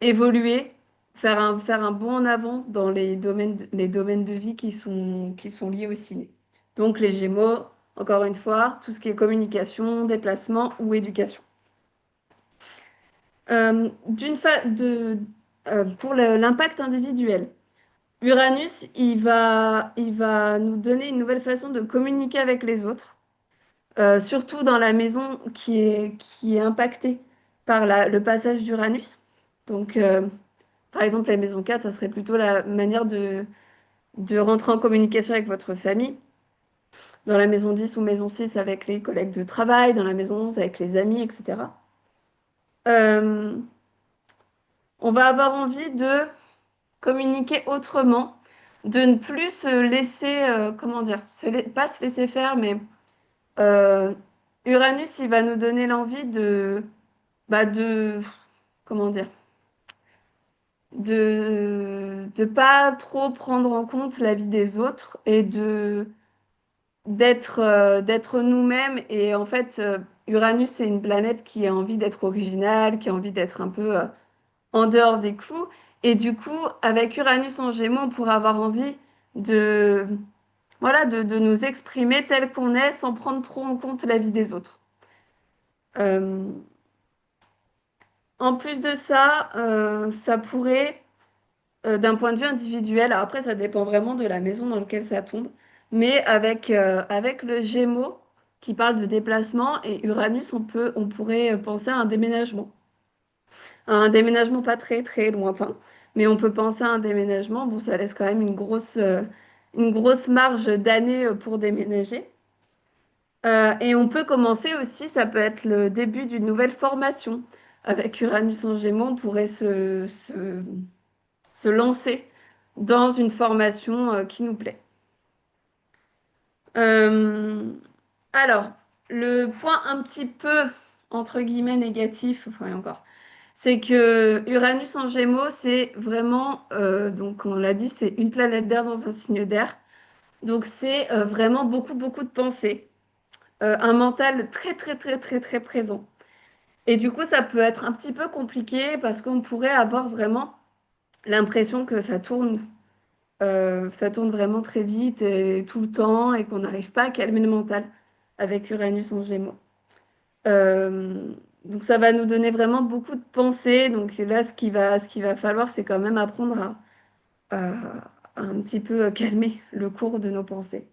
évoluer, faire un bond en avant dans les domaines de vie qui sont liés au signe. Donc, les Gémeaux, encore une fois, tout ce qui est communication, déplacement ou éducation. Pour l'impact individuel, Uranus, il va nous donner une nouvelle façon de communiquer avec les autres. Surtout dans la maison qui est impactée par le passage d'Uranus. Donc, par exemple, la maison 4, ça serait plutôt la manière de rentrer en communication avec votre famille. Dans la maison 10 ou maison 6, avec les collègues de travail. Dans la maison 11, avec les amis, etc. Euh, on va avoir envie de communiquer autrement, de ne plus se laisser, comment dire, pas se laisser faire, mais euh, Uranus, il va nous donner l'envie bah comment dire, de pas trop prendre en compte la vie des autres et d'être nous-mêmes. Et en fait, Uranus, c'est une planète qui a envie d'être originale, qui a envie d'être un peu en dehors des clous. Et du coup, avec Uranus en Gémeaux, on pourra avoir envie de, voilà, de nous exprimer tel qu'on est sans prendre trop en compte la vie des autres. Euh, En plus de ça, ça pourrait, d'un point de vue individuel, alors après ça dépend vraiment de la maison dans laquelle ça tombe, mais avec le Gémeaux qui parle de déplacement et Uranus, on pourrait penser à un déménagement pas très très lointain, mais on peut penser à un déménagement. Bon, ça laisse quand même une grosse marge d'années pour déménager. Et on peut commencer aussi, ça peut être le début d'une nouvelle formation. Avec Uranus en Gémeaux, on pourrait se lancer dans une formation qui nous plaît. Euh, alors, le point un petit peu, entre guillemets, négatif, enfin et encore, c'est que Uranus en Gémeaux, c'est vraiment, donc on l'a dit, c'est une planète d'air dans un signe d'air. Donc c'est vraiment beaucoup, beaucoup de pensées, un mental très, très, très, très, très présent. Et du coup, ça peut être un petit peu compliqué parce qu'on pourrait avoir vraiment l'impression que ça tourne vraiment très vite et tout le temps et qu'on n'arrive pas à calmer le mental avec Uranus en Gémeaux. Euh, donc ça va nous donner vraiment beaucoup de pensées. Donc là, ce qu'il va falloir, c'est quand même apprendre à un petit peu calmer le cours de nos pensées.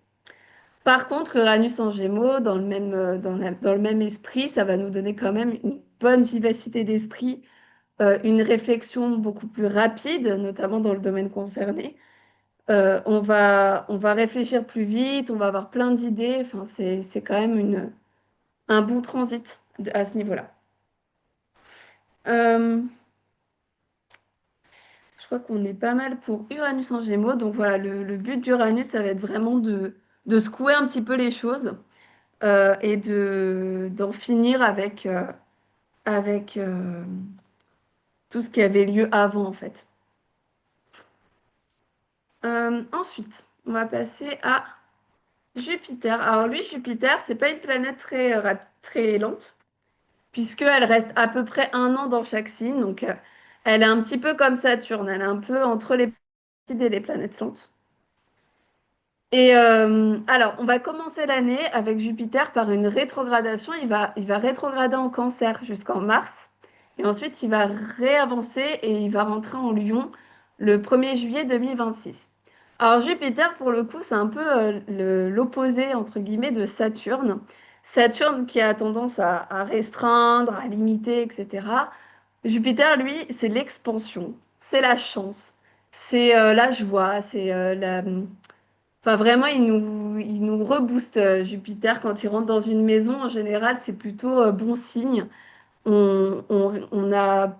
Par contre, Uranus en Gémeaux, dans le même esprit, ça va nous donner quand même une bonne vivacité d'esprit, une réflexion beaucoup plus rapide, notamment dans le domaine concerné. On va réfléchir plus vite, on va avoir plein d'idées. Enfin, c'est quand même un bon transit à ce niveau-là. Euh, je crois qu'on est pas mal pour Uranus en Gémeaux. Donc voilà, le but d'Uranus, ça va être vraiment de secouer un petit peu les choses et d'en finir avec tout ce qui avait lieu avant, en fait. Ensuite, on va passer à Jupiter. Alors lui, Jupiter, c'est pas une planète très lente, puisqu'elle reste à peu près un an dans chaque signe. Donc, elle est un petit peu comme Saturne. Elle est un peu entre les rapides et les planètes lentes. Et alors, on va commencer l'année avec Jupiter par une rétrogradation. Il va rétrograder en Cancer jusqu'en mars. Et ensuite, il va réavancer et il va rentrer en Lion le 1er juillet 2026. Alors, Jupiter, pour le coup, c'est un peu l'opposé, entre guillemets, de Saturne. Saturne qui a tendance à restreindre, à limiter, etc. Jupiter, lui, c'est l'expansion, c'est la chance, c'est la joie, c'est la... Enfin, vraiment, il nous rebooste, Jupiter, quand il rentre dans une maison. En général, c'est plutôt bon signe. On a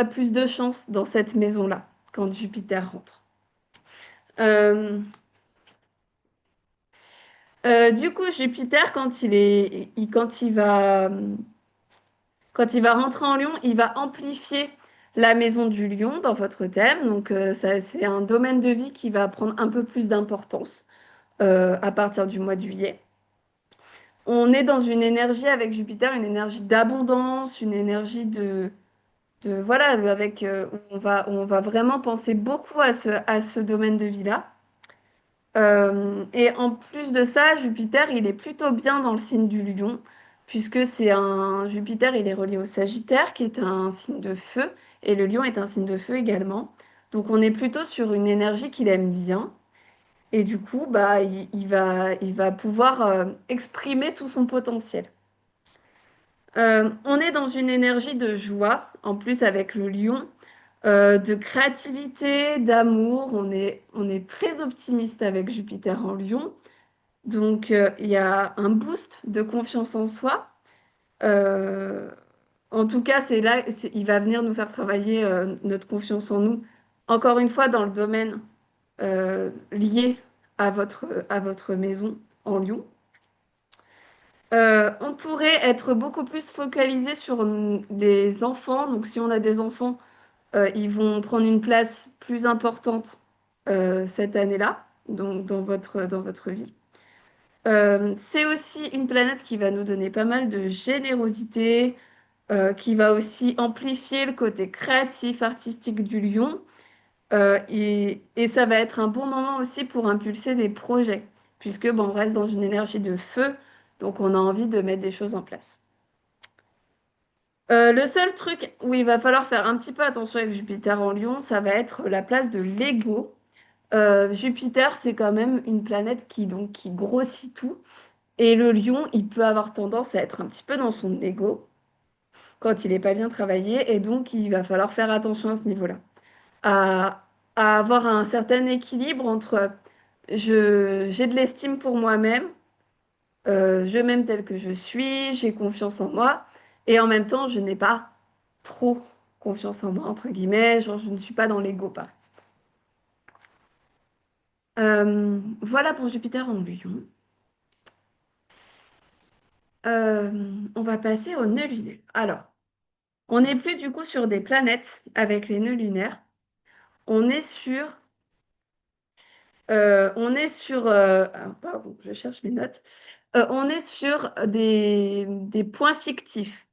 plus de chance dans cette maison-là quand Jupiter rentre. Euh, du coup, Jupiter, quand il va rentrer en Lion, il va amplifier la maison du Lion dans votre thème. Donc, c'est un domaine de vie qui va prendre un peu plus d'importance à partir du mois de juillet. On est dans une énergie avec Jupiter, une énergie d'abondance, une énergie voilà, où on va vraiment penser beaucoup à ce domaine de vie-là. Et en plus de ça, Jupiter, il est plutôt bien dans le signe du Lion, puisque c'est un Jupiter, il est relié au Sagittaire, qui est un signe de feu, et le Lion est un signe de feu également. Donc on est plutôt sur une énergie qu'il aime bien. Et du coup, bah, il va pouvoir exprimer tout son potentiel. On est dans une énergie de joie, en plus avec le lion, de créativité, d'amour. On est très optimiste avec Jupiter en lion. Donc, il y a un boost de confiance en soi. Euh, En tout cas, il va venir nous faire travailler notre confiance en nous. Encore une fois, dans le domaine lié à votre maison en lion. On pourrait être beaucoup plus focalisé sur des enfants. Donc, si on a des enfants, ils vont prendre une place plus importante cette année-là, donc dans votre vie. C'est aussi une planète qui va nous donner pas mal de générosité, qui va aussi amplifier le côté créatif, artistique du lion. Et ça va être un bon moment aussi pour impulser des projets, puisque bon, on reste dans une énergie de feu, donc on a envie de mettre des choses en place. Le seul truc où il va falloir faire un petit peu attention avec Jupiter en Lion, ça va être la place de l'ego. Jupiter, c'est quand même une planète qui grossit tout. Et le lion, il peut avoir tendance à être un petit peu dans son ego quand il n'est pas bien travaillé. Et donc, il va falloir faire attention à ce niveau-là. À, à avoir un certain équilibre entre j'ai de l'estime pour moi-même, je m'aime tel que je suis, j'ai confiance en moi. Et en même temps, je n'ai pas trop confiance en moi, entre guillemets. Genre, je ne suis pas dans l'ego, par exemple. Voilà pour Jupiter en Lion. On va passer aux nœuds lunaires. Alors, on n'est plus du coup sur des planètes avec les nœuds lunaires. On est sur, pardon, je cherche mes notes. On est sur des points fictifs.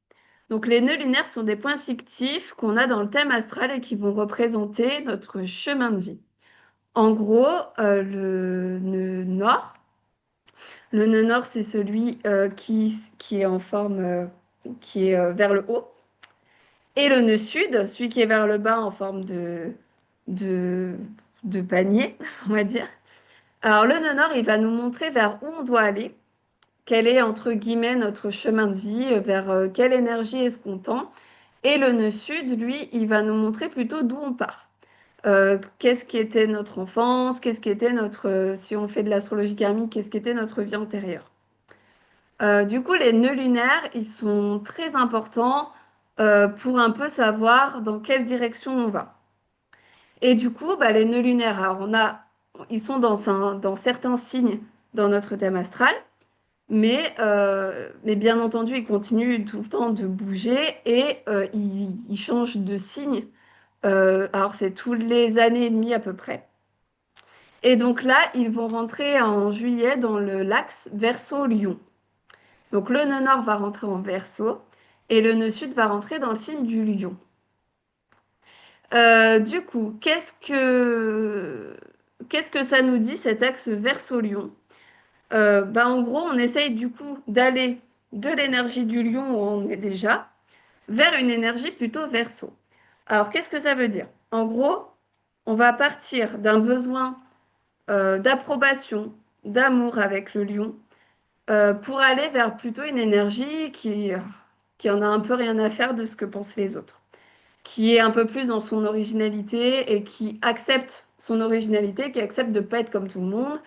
Donc, les nœuds lunaires sont des points fictifs qu'on a dans le thème astral et qui vont représenter notre chemin de vie. En gros, le nœud nord. Le nœud nord, c'est celui qui est en forme, qui est vers le haut. Et le nœud sud, celui qui est vers le bas en forme de, de panier, on va dire. Alors le nœud nord, il va nous montrer vers où on doit aller, quel est entre guillemets notre chemin de vie, vers quelle énergie est-ce qu'on tend. Et le nœud sud, lui, il va nous montrer plutôt d'où on part. Qu'est-ce qui était notre enfance, qu'est-ce qui était si on fait de l'astrologie karmique, qu'est-ce qui était notre vie antérieure. Du coup, les nœuds lunaires, ils sont très importants pour un peu savoir dans quelle direction on va. Et du coup, bah, les nœuds lunaires, alors ils sont dans certains signes dans notre thème astral, mais bien entendu, ils continuent tout le temps de bouger et ils changent de signe. Alors, c'est tous les années et demie à peu près. Et donc là, ils vont rentrer en juillet dans l'axe Verseau-Lion. Donc le nœud nord va rentrer en Verseau et le nœud sud va rentrer dans le signe du Lion. Du coup, qu'est-ce que ça nous dit cet axe Verseau-Lion? Bah, en gros, on essaye du coup d'aller de l'énergie du Lion où on est déjà vers une énergie plutôt Verseau. Alors, qu'est-ce que ça veut dire? En gros, on va partir d'un besoin d'approbation, d'amour avec le Lion pour aller vers plutôt une énergie qui en a un peu rien à faire de ce que pensent les autres, qui est un peu plus dans son originalité et qui accepte son originalité, qui accepte de ne pas être comme tout le monde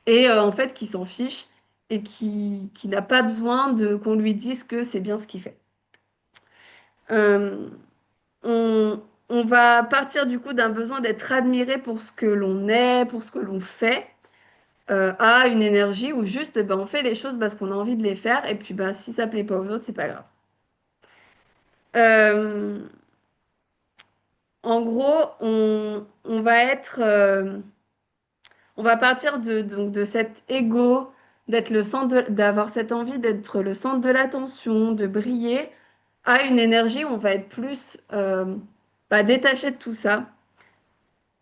et en fait qui s'en fiche et qui n'a pas besoin de qu'on lui dise que c'est bien ce qu'il fait. Euh, on, on va partir du coup d'un besoin d'être admiré pour ce que l'on est, pour ce que l'on fait à une énergie où juste ben, on fait les choses parce qu'on a envie de les faire et puis ben, si ça plaît pas aux autres, c'est pas grave. Euh, En gros, on va partir donc de cet ego, d'avoir cette envie d'être le centre de l'attention, de briller, à une énergie où on va être plus bah, détaché de tout ça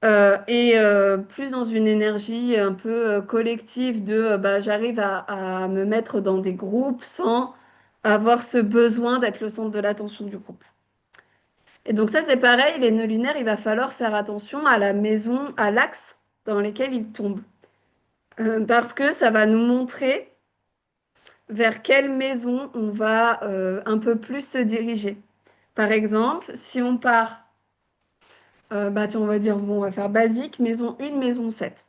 et plus dans une énergie un peu collective bah, j'arrive à me mettre dans des groupes sans avoir ce besoin d'être le centre de l'attention du groupe. Et donc ça, c'est pareil, les nœuds lunaires, il va falloir faire attention à la maison, à l'axe dans lequel ils tombent. Parce que ça va nous montrer vers quelle maison on va un peu plus se diriger. Par exemple, si on part, bah, tiens, on va dire, bon, on va faire basique, maison 1, maison 7.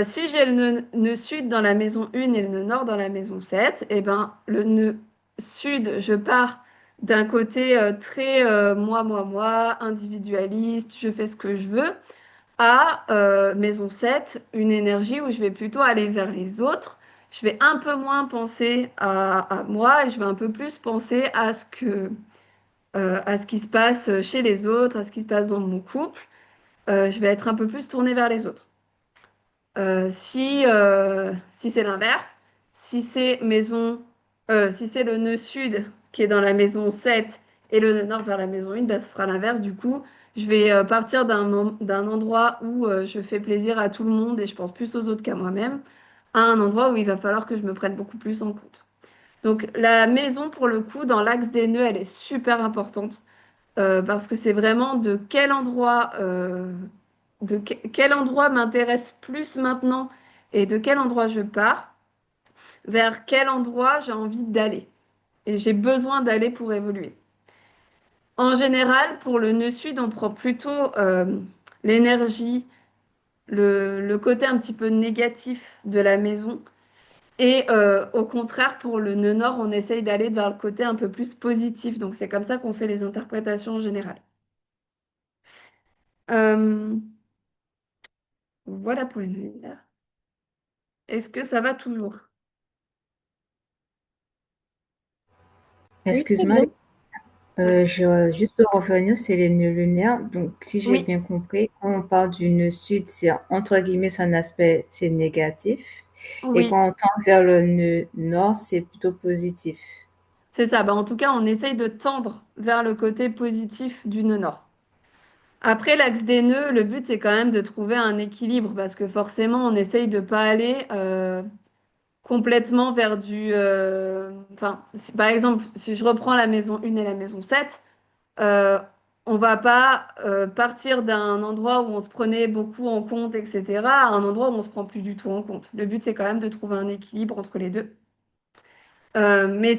Si j'ai le nœud sud dans la maison 1 et le nœud nord dans la maison 7, eh ben, le nœud sud, je pars d'un côté très moi, individualiste, je fais ce que je veux, à maison 7, une énergie où je vais plutôt aller vers les autres. Je vais un peu moins penser à moi et je vais un peu plus penser à ce qui se passe chez les autres, à ce qui se passe dans mon couple. Je vais être un peu plus tournée vers les autres. Si c'est l'inverse, si c'est le nœud sud qui est dans la maison 7 et le nœud nord vers la maison 1, bah, ce sera l'inverse. Du coup, je vais partir d'un endroit où je fais plaisir à tout le monde et je pense plus aux autres qu'à moi-même, à un endroit où il va falloir que je me prenne beaucoup plus en compte. Donc la maison, pour le coup, dans l'axe des nœuds, elle est super importante parce que c'est vraiment de quel endroit quel endroit m'intéresse plus maintenant et de quel endroit je pars, vers quel endroit j'ai envie d'aller et j'ai besoin d'aller pour évoluer. En général, pour le nœud sud, on prend plutôt l'énergie, le côté un petit peu négatif de la maison. Et au contraire, pour le nœud nord, on essaye d'aller vers le côté un peu plus positif. Donc c'est comme ça qu'on fait les interprétations en général. Euh, voilà pour les nœuds lunaires. Est-ce que ça va toujours? Oui, très Excuse-moi, bien. Ouais. juste pour revenir sur les nœuds lunaires. Donc, si j'ai Oui, bien compris, quand on parle du nœud sud, c'est entre guillemets son aspect, c'est négatif. Et oui, quand on tend vers le nœud nord, c'est plutôt positif. c'est ça. Bah, en tout cas, on essaye de tendre vers le côté positif du nœud nord. Après, l'axe des nœuds, le but, c'est quand même de trouver un équilibre parce que forcément, on essaye de pas aller complètement vers du... Enfin, par exemple, si je reprends la maison 1 et la maison 7, euh, on va pas partir d'un endroit où on se prenait beaucoup en compte, etc., à un endroit où on se prend plus du tout en compte. Le but, c'est quand même de trouver un équilibre entre les deux. Mais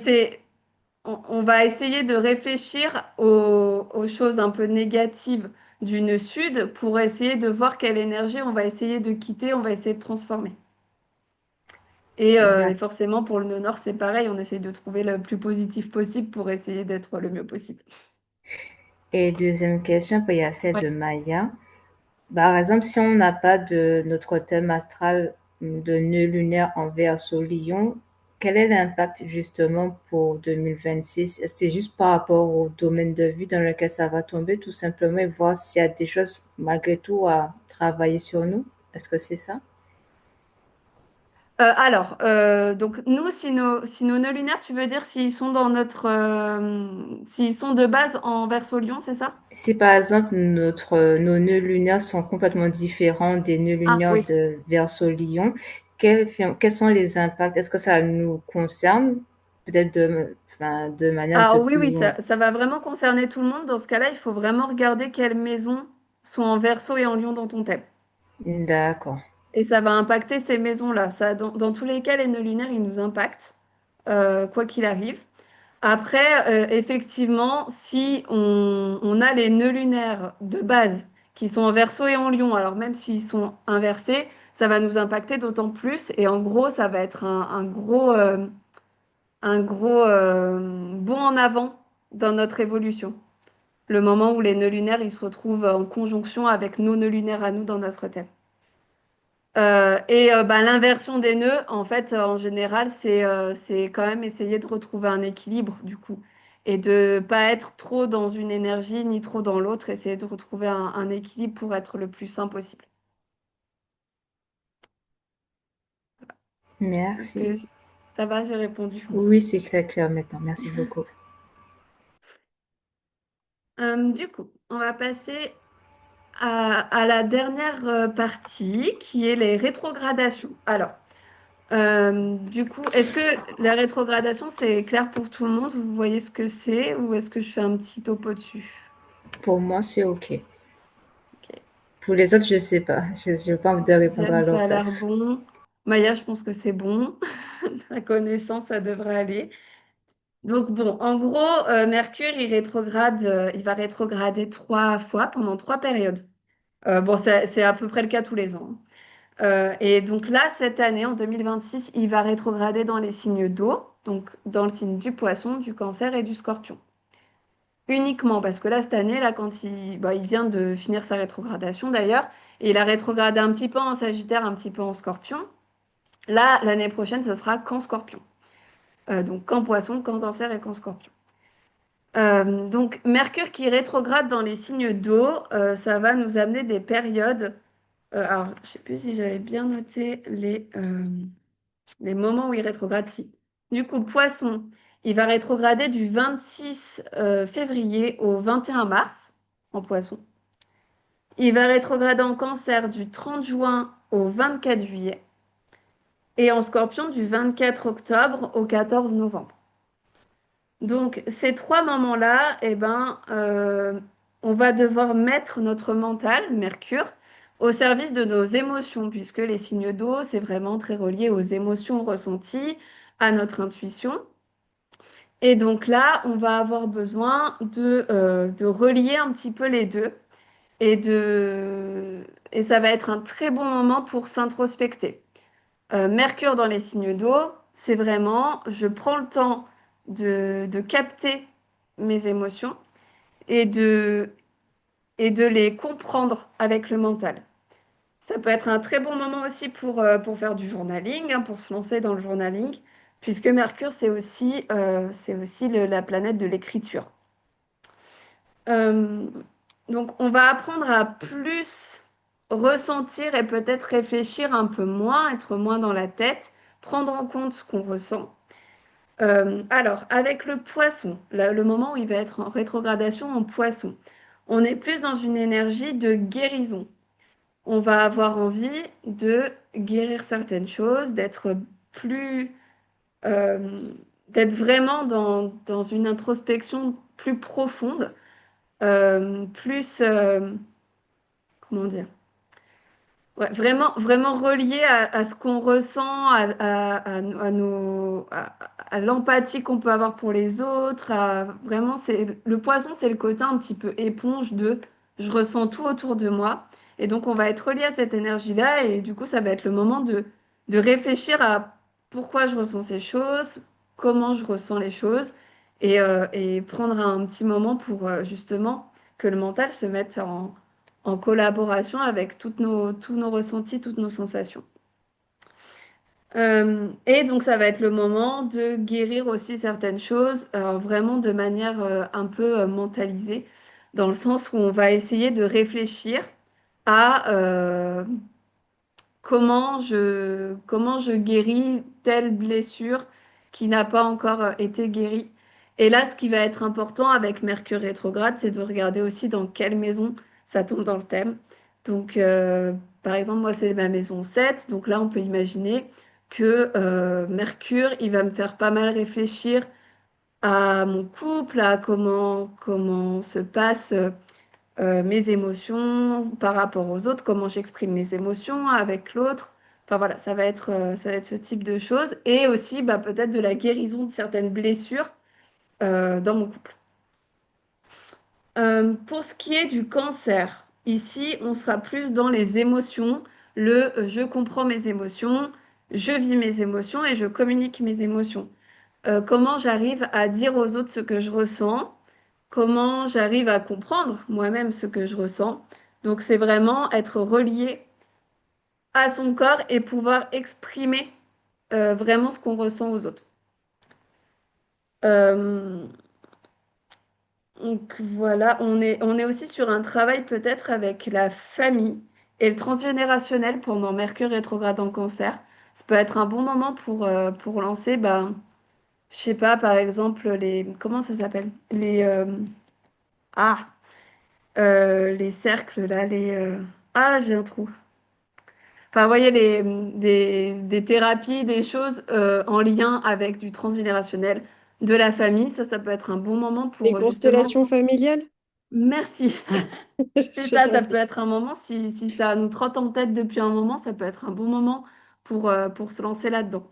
on va essayer de réfléchir aux choses un peu négatives du nœud sud pour essayer de voir quelle énergie on va essayer de quitter, on va essayer de transformer. Et D'ac- forcément, pour le nœud nord, c'est pareil, on essaye de trouver le plus positif possible pour essayer d'être le mieux possible. Et deuxième question, puis il y a celle Ouais. de Maya. Par exemple, si on n'a pas de notre thème astral de nœud lunaire en Verseau Lion, quel est l'impact justement pour 2026? Est-ce que c'est juste par rapport au domaine de vie dans lequel ça va tomber, tout simplement, et voir s'il y a des choses malgré tout à travailler sur nous? Est-ce que c'est ça? Donc nous, si nos nœuds lunaires, tu veux dire s'ils sont dans s'ils sont de base en Verseau Lion, c'est ça? Si par exemple nos nœuds lunaires sont complètement différents des nœuds Ah lunaires oui. de Verseau Lion, quels sont les impacts? Est-ce que ça nous concerne peut-être enfin, de manière un Ah peu oui, oui, plus... ça va vraiment concerner tout le monde. Dans ce cas-là, il faut vraiment regarder quelles maisons sont en Verseau et en Lion dans ton thème. D'accord. Et ça va impacter ces maisons-là. Dans tous les cas, les nœuds lunaires, ils nous impactent, quoi qu'il arrive. Après, effectivement, si on a les nœuds lunaires de base qui sont en Verseau et en Lion, alors même s'ils sont inversés, ça va nous impacter d'autant plus. Et en gros, ça va être un gros bond en avant dans notre évolution. Le moment où les nœuds lunaires, ils se retrouvent en conjonction avec nos nœuds lunaires à nous dans notre thème. Bah, l'inversion des nœuds, en fait, en général, c'est quand même essayer de retrouver un équilibre, du coup, et de pas être trop dans une énergie ni trop dans l'autre, essayer de retrouver un équilibre pour être le plus sain possible. Est-ce Merci. que ça va, j'ai répondu? Oui, c'est très clair maintenant. Merci beaucoup. Du coup, on va passer à la dernière partie, qui est les rétrogradations. Alors, du coup, est-ce que la rétrogradation, c'est clair pour tout le monde? Vous voyez ce que c'est ou est-ce que je fais un petit topo dessus? Pour moi, c'est OK. Ok. Pour les autres, je ne sais pas. Je n'ai pas envie de répondre Jen, à ça leur a l'air place. bon. Maya, je pense que c'est bon. La connaissance, ça devrait aller. Donc bon, en gros, Mercure, il va rétrograder 3 fois pendant 3 périodes. Bon, c'est à peu près le cas tous les ans, hein. Et donc là, cette année, en 2026, il va rétrograder dans les signes d'eau, donc dans le signe du poisson, du cancer et du scorpion. Uniquement parce que là, cette année, là, il vient de finir sa rétrogradation d'ailleurs, et il a rétrogradé un petit peu en Sagittaire, un petit peu en Scorpion. Là, l'année prochaine, ce sera qu'en Scorpion. Donc qu'en Poisson, qu'en Cancer et qu'en Scorpion. Donc Mercure qui rétrograde dans les signes d'eau, ça va nous amener des périodes. Alors, je sais plus si j'avais bien noté les moments où il rétrograde. Si. Du coup, Poisson, il va rétrograder du 26 février au 21 mars en Poisson. Il va rétrograder en Cancer du 30 juin au 24 juillet et en Scorpion du 24 octobre au 14 novembre. Donc, ces 3 moments-là, on va devoir mettre notre mental, Mercure, au service de nos émotions, puisque les signes d'eau, c'est vraiment très relié aux émotions ressenties, à notre intuition. Et donc là, on va avoir besoin de relier un petit peu les deux et et ça va être un très bon moment pour s'introspecter. Mercure dans les signes d'eau, c'est vraiment, je prends le temps de capter mes émotions et et de les comprendre avec le mental. Ça peut être un très bon moment aussi pour faire du journaling, hein, pour se lancer dans le journaling, puisque Mercure, c'est aussi la planète de l'écriture. Euh, donc, on va apprendre à plus ressentir et peut-être réfléchir un peu moins, être moins dans la tête, prendre en compte ce qu'on ressent. Alors, avec le poisson, le moment où il va être en rétrogradation en poisson, on est plus dans une énergie de guérison. On va avoir envie de guérir certaines choses, plus, euh, d'être vraiment dans une introspection plus profonde, plus, comment dire, ouais, vraiment relié à ce qu'on ressent, à l'empathie qu'on peut avoir pour les autres. Vraiment, le poisson, c'est le côté un petit peu éponge de je ressens tout autour de moi. Et donc, on va être relié à cette énergie-là. Et du coup, ça va être le moment de réfléchir à pourquoi je ressens ces choses, comment je ressens les choses, et prendre un petit moment pour justement que le mental se mette en collaboration avec tous nos ressentis, toutes nos sensations. Et donc, ça va être le moment de guérir aussi certaines choses, vraiment de manière un peu mentalisée, dans le sens où on va essayer de réfléchir à comment je guéris telle blessure qui n'a pas encore été guérie. Et là, ce qui va être important avec Mercure rétrograde, c'est de regarder aussi dans quelle maison ça tombe dans le thème. Donc, par exemple, moi, c'est ma maison 7. Donc là, on peut imaginer que Mercure, il va me faire pas mal réfléchir à mon couple, à comment se passe mes émotions par rapport aux autres, comment j'exprime mes émotions avec l'autre. Enfin voilà, ça va être ce type de choses. Et aussi bah, peut-être de la guérison de certaines blessures dans mon couple. Pour ce qui est du cancer, ici, on sera plus dans les émotions. Je comprends mes émotions, je vis mes émotions et je communique mes émotions. Comment j'arrive à dire aux autres ce que je ressens, comment j'arrive à comprendre moi-même ce que je ressens. Donc c'est vraiment être relié à son corps et pouvoir exprimer vraiment ce qu'on ressent aux autres. Euh, donc voilà, on est aussi sur un travail peut-être avec la famille et le transgénérationnel pendant Mercure rétrograde en Cancer. Ça peut être un bon moment pour lancer, bah, je sais pas, par exemple, comment ça s'appelle? Ah, les cercles là, j'ai un trou. Enfin, vous voyez, des thérapies, des choses en lien avec du transgénérationnel, de la famille, ça peut être un bon moment Les pour justement... constellations familiales? Merci. C'est Je ça, t'en ça peut prie. être un moment, si ça nous trotte en tête depuis un moment, ça peut être un bon moment pour se lancer là-dedans.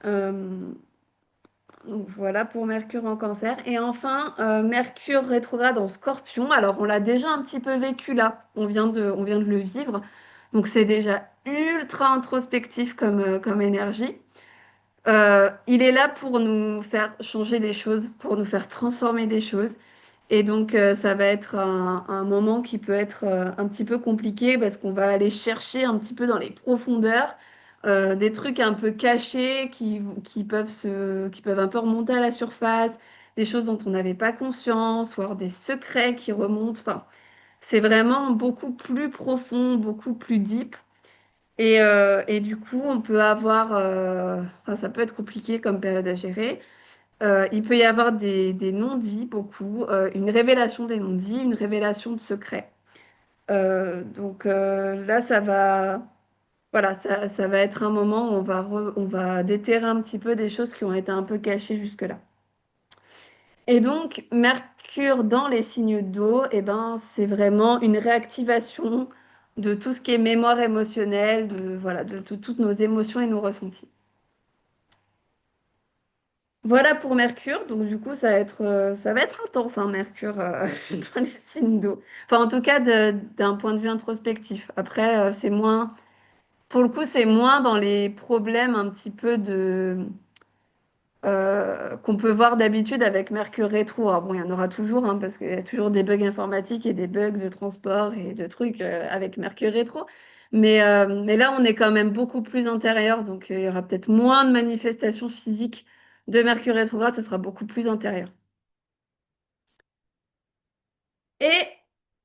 Euh, Donc voilà pour Mercure en Cancer. Et enfin, Mercure rétrograde en Scorpion. Alors, on l'a déjà un petit peu vécu là. On vient de le vivre. Donc, c'est déjà ultra introspectif comme énergie. Il est là pour nous faire changer des choses, pour nous faire transformer des choses. Et donc, ça va être un moment qui peut être un petit peu compliqué parce qu'on va aller chercher un petit peu dans les profondeurs des trucs un peu cachés qui peuvent un peu remonter à la surface, des choses dont on n'avait pas conscience, ou alors des secrets qui remontent. Enfin, c'est vraiment beaucoup plus profond, beaucoup plus deep. Et du coup, enfin, ça peut être compliqué comme période à gérer. Il peut y avoir des non-dits, beaucoup, une révélation des non-dits, une révélation de secrets. Là, voilà, ça va être un moment où on va déterrer un petit peu des choses qui ont été un peu cachées jusque-là. Et donc, Mercure dans les signes d'eau, eh ben, c'est vraiment une réactivation, de tout ce qui est mémoire émotionnelle, de, voilà, toutes nos émotions et nos ressentis. Voilà pour Mercure. Donc, du coup, ça va être intense, hein, Mercure, dans les signes d'eau. Enfin, en tout cas, d'un point de vue introspectif. Après, c'est moins, pour le coup, c'est moins dans les problèmes un petit peu qu'on peut voir d'habitude avec Mercure rétro. Alors bon, il y en aura toujours, hein, parce qu'il y a toujours des bugs informatiques et des bugs de transport et de trucs avec Mercure rétro. Mais là, on est quand même beaucoup plus intérieur, donc il y aura peut-être moins de manifestations physiques de Mercure rétrograde, ça sera beaucoup plus intérieur. Et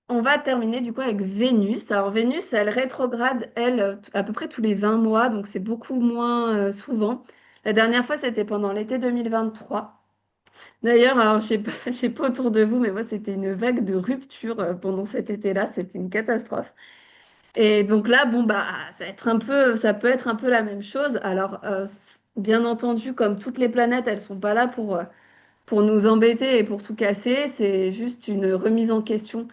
on va terminer du coup avec Vénus. Alors Vénus, elle rétrograde, elle, à peu près tous les 20 mois, donc c'est beaucoup moins souvent. La dernière fois, c'était pendant l'été 2023. D'ailleurs, alors, je sais pas autour de vous, mais moi, c'était une vague de rupture pendant cet été-là. C'était une catastrophe. Et donc là, bon, bah, ça peut être un peu la même chose. Alors, bien entendu, comme toutes les planètes, elles sont pas là pour nous embêter et pour tout casser. C'est juste une remise en question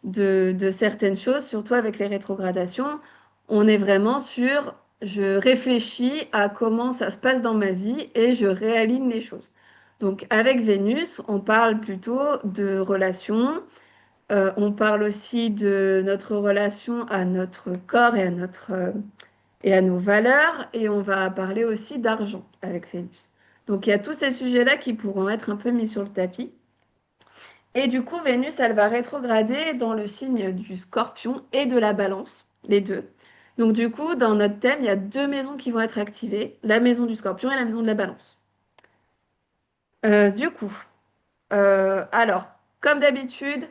de certaines choses, surtout avec les rétrogradations. On est vraiment sur, je réfléchis à comment ça se passe dans ma vie et je réaligne les choses. Donc avec Vénus, on parle plutôt de relations, on parle aussi de notre relation à notre corps et à nos valeurs, et on va parler aussi d'argent avec Vénus. Donc il y a tous ces sujets-là qui pourront être un peu mis sur le tapis. Et du coup, Vénus, elle va rétrograder dans le signe du Scorpion et de la Balance, les deux. Donc du coup, dans notre thème, il y a deux maisons qui vont être activées, la maison du Scorpion et la maison de la Balance. Du coup, alors, comme d'habitude,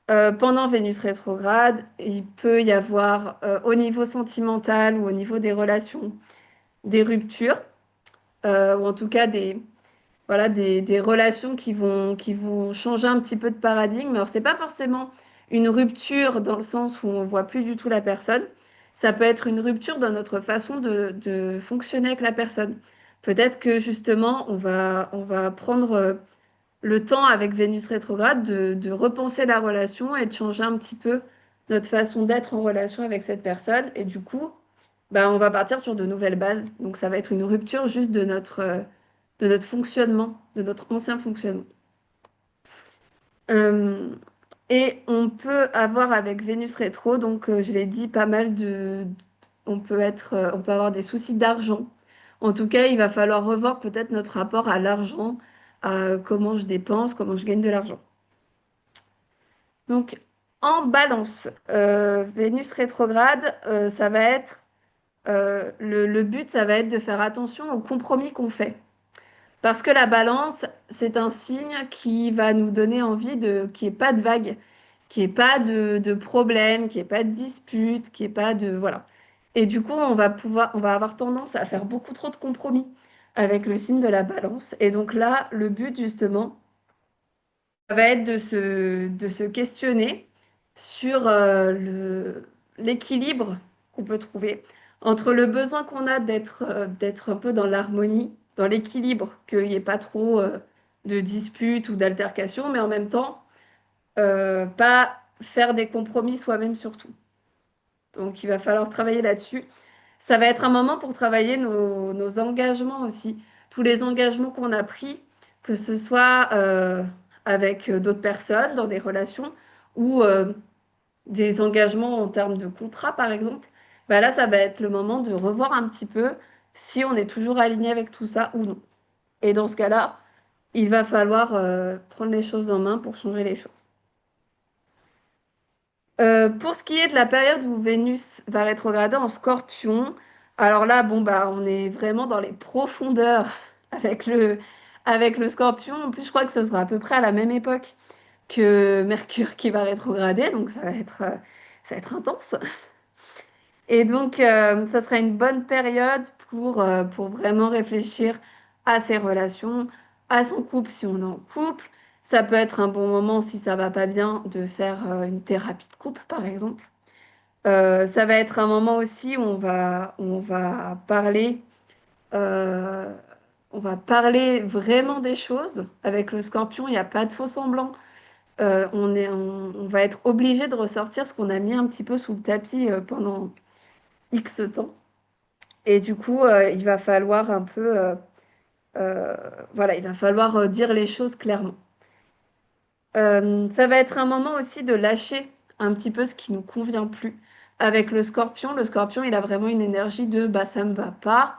pendant Vénus rétrograde, il peut y avoir au niveau sentimental ou au niveau des relations des ruptures, ou en tout cas voilà, des relations qui vont changer un petit peu de paradigme. Alors, c'est pas forcément une rupture dans le sens où on voit plus du tout la personne. Ça peut être une rupture dans notre façon de fonctionner avec la personne. Peut-être que justement, on va prendre le temps avec Vénus rétrograde de repenser la relation et de changer un petit peu notre façon d'être en relation avec cette personne. Et du coup, bah, on va partir sur de nouvelles bases. Donc ça va être une rupture juste de notre fonctionnement, de notre ancien fonctionnement. Euh, et on peut avoir avec Vénus rétro, donc je l'ai dit, pas mal on peut avoir des soucis d'argent. En tout cas, il va falloir revoir peut-être notre rapport à l'argent, à comment je dépense, comment je gagne de l'argent. Donc, en balance, Vénus rétrograde, ça va être le but, ça va être de faire attention aux compromis qu'on fait. Parce que la balance, c'est un signe qui va nous donner envie qu'il n'y ait pas de vagues, qu'il n'y ait pas de problèmes, qu'il n'y ait pas de disputes, qu'il n'y ait pas de... Voilà. Et du coup, on va avoir tendance à faire beaucoup trop de compromis avec le signe de la balance. Et donc là, le but, justement, ça va être de se questionner sur l'équilibre qu'on peut trouver entre le besoin qu'on a d'être un peu dans l'harmonie, dans l'équilibre, qu'il n'y ait pas trop de disputes ou d'altercations, mais en même temps, pas faire des compromis soi-même surtout. Donc il va falloir travailler là-dessus. Ça va être un moment pour travailler nos engagements aussi, tous les engagements qu'on a pris, que ce soit avec d'autres personnes dans des relations ou des engagements en termes de contrat, par exemple. Bah là, ça va être le moment de revoir un petit peu si on est toujours aligné avec tout ça ou non. Et dans ce cas-là, il va falloir prendre les choses en main pour changer les choses. Pour ce qui est de la période où Vénus va rétrograder en Scorpion, alors là, bon, bah, on est vraiment dans les profondeurs avec avec le Scorpion. En plus, je crois que ce sera à peu près à la même époque que Mercure qui va rétrograder, donc ça va être intense. Et donc, ça sera une bonne période pour vraiment réfléchir à ses relations, à son couple si on est en couple. Ça peut être un bon moment si ça va pas bien de faire une thérapie de couple, par exemple. Ça va être un moment aussi où euh, on va parler vraiment des choses. Avec le Scorpion, il n'y a pas de faux semblant. on va être obligé de ressortir ce qu'on a mis un petit peu sous le tapis pendant X temps. Et du coup, il va falloir un peu, euh, voilà, il va falloir dire les choses clairement. Ça va être un moment aussi de lâcher un petit peu ce qui nous convient plus. Avec le scorpion, il a vraiment une énergie de bah ça me va pas.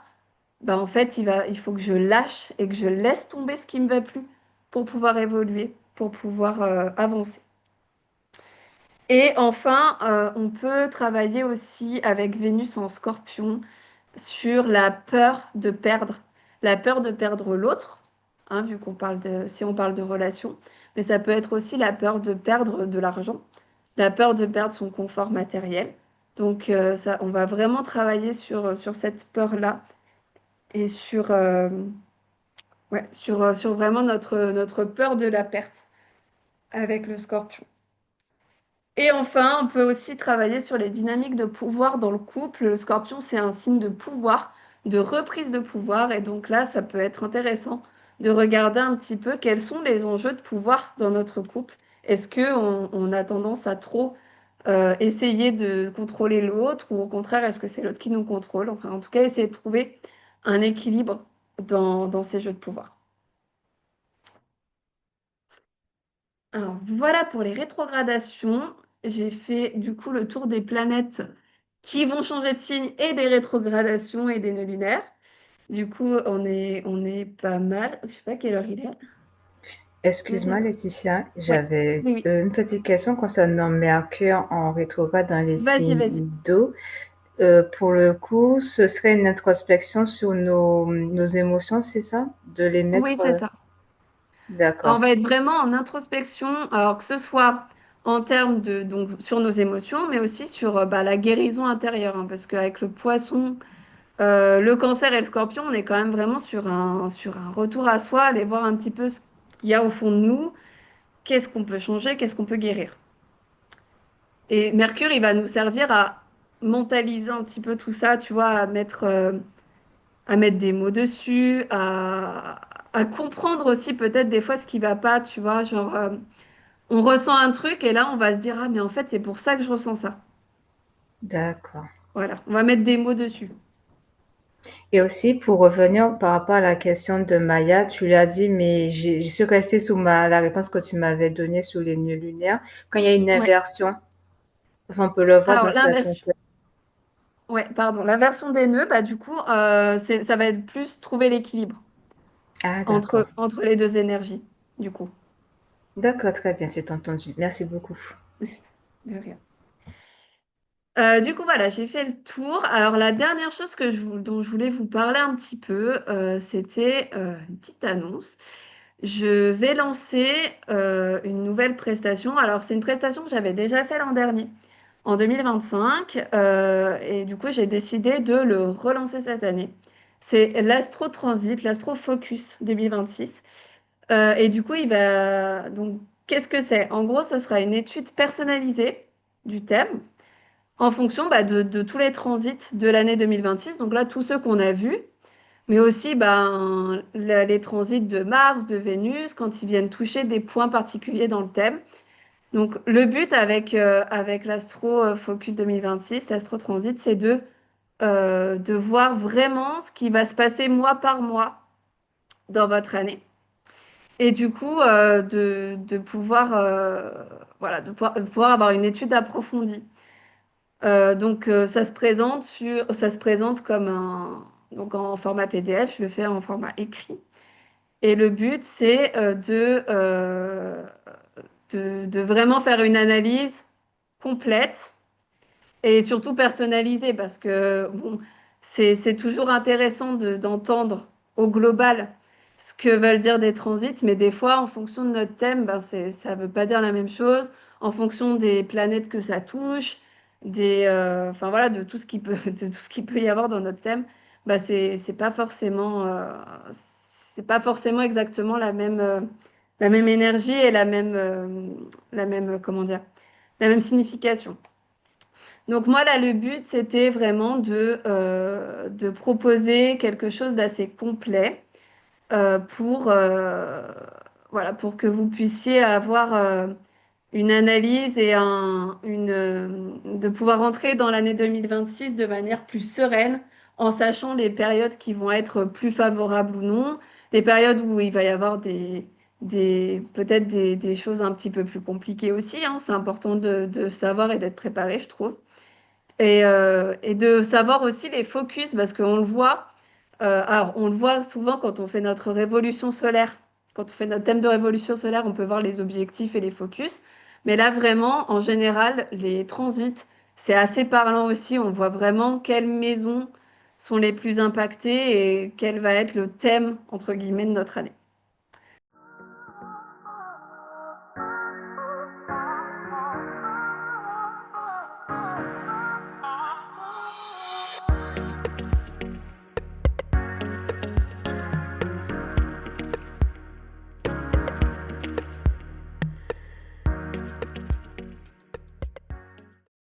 Bah en fait, il faut que je lâche et que je laisse tomber ce qui me va plus pour pouvoir évoluer, pour pouvoir avancer. Et enfin, on peut travailler aussi avec Vénus en scorpion sur la peur de perdre l'autre, hein, vu qu'on parle si on parle de relation, mais ça peut être aussi la peur de perdre de l'argent, la peur de perdre son confort matériel. Donc ça, on va vraiment travailler sur cette peur-là et sur vraiment notre peur de la perte avec le scorpion. Et enfin, on peut aussi travailler sur les dynamiques de pouvoir dans le couple. Le scorpion, c'est un signe de pouvoir, de reprise de pouvoir. Et donc là, ça peut être intéressant de regarder un petit peu quels sont les enjeux de pouvoir dans notre couple. Est-ce qu'on a tendance à trop essayer de contrôler l'autre ou au contraire, est-ce que c'est l'autre qui nous contrôle? Enfin, en tout cas, essayer de trouver un équilibre dans ces jeux de pouvoir. Alors voilà pour les rétrogradations. J'ai fait du coup le tour des planètes qui vont changer de signe et des rétrogradations et des nœuds lunaires. Du coup, on est pas mal. Je sais pas quelle heure il est. On est bien Excuse-moi, parti. Laetitia, Ouais, j'avais oui, oui. une petite question concernant Mercure en rétrograde dans les Vas-y, signes vas-y. d'eau. Pour le coup, ce serait une introspection sur nos émotions, c'est ça? De les Oui, mettre. c'est ça. On D'accord, va être vraiment en introspection, alors que ce soit en termes de donc sur nos émotions, mais aussi sur bah, la guérison intérieure, hein, parce qu'avec le poisson, le cancer et le scorpion, on est quand même vraiment sur un retour à soi, aller voir un petit peu ce qu'il y a au fond de nous, qu'est-ce qu'on peut changer, qu'est-ce qu'on peut guérir. Et Mercure, il va nous servir à mentaliser un petit peu tout ça, tu vois, à mettre des mots dessus, à comprendre aussi peut-être des fois ce qui va pas, tu vois, genre on ressent un truc et là on va se dire, ah mais en fait c'est pour ça que je ressens ça. d'accord. Voilà, on va mettre des mots dessus. Et aussi, pour revenir par rapport à la question de Maya, tu l'as dit, mais je suis restée sous la réponse que tu m'avais donnée sur les nœuds lunaires. Quand il y a une Ouais. inversion, enfin, on peut le voir Alors dans certains l'inversion. thèmes. Ouais, pardon. L'inversion des nœuds, bah, du coup, ça va être plus trouver l'équilibre Ah, d'accord. entre les deux énergies, du coup. D'accord, très bien, c'est entendu. Merci beaucoup. De rien. Du coup, voilà, j'ai fait le tour. Alors, la dernière chose dont je voulais vous parler un petit peu, c'était une petite annonce. Je vais lancer une nouvelle prestation. Alors, c'est une prestation que j'avais déjà fait l'an dernier, en 2025. Et du coup, j'ai décidé de le relancer cette année. C'est l'Astro Transit, l'Astro Focus 2026. Et du coup, donc, qu'est-ce que c'est? En gros, ce sera une étude personnalisée du thème en fonction bah, de tous les transits de l'année 2026. Donc là, tous ceux qu'on a vus, mais aussi ben, les transits de Mars, de Vénus, quand ils viennent toucher des points particuliers dans le thème. Donc le but avec l'Astro Focus 2026, l'Astro Transit, c'est de voir vraiment ce qui va se passer mois par mois dans votre année. Et du coup, de pouvoir, voilà, de pouvoir avoir une étude approfondie. Donc ça se présente comme donc en format PDF, je le fais en format écrit. Et le but, c'est de vraiment faire une analyse complète et surtout personnalisée parce que bon, c'est toujours intéressant d'entendre au global ce que veulent dire des transits, mais des fois, en fonction de notre thème, ben ça veut pas dire la même chose. En fonction des planètes que ça touche, enfin voilà, de tout ce qui peut, de tout ce qui peut y avoir dans notre thème, bah c'est pas forcément exactement la même énergie et la même, comment dire, la même signification. Donc moi là, le but, c'était vraiment de proposer quelque chose d'assez complet pour, voilà, pour que vous puissiez avoir une analyse et de pouvoir rentrer dans l'année 2026 de manière plus sereine, en sachant les périodes qui vont être plus favorables ou non, les périodes où il va y avoir peut-être des choses un petit peu plus compliquées aussi, hein. C'est important de savoir et d'être préparé, je trouve. Et de savoir aussi les focus, parce qu'on le voit, alors on le voit souvent quand on fait notre révolution solaire. Quand on fait notre thème de révolution solaire, on peut voir les objectifs et les focus. Mais là, vraiment, en général, les transits, c'est assez parlant aussi. On voit vraiment quelles maisons sont les plus impactées et quel va être le thème, entre guillemets, de notre année.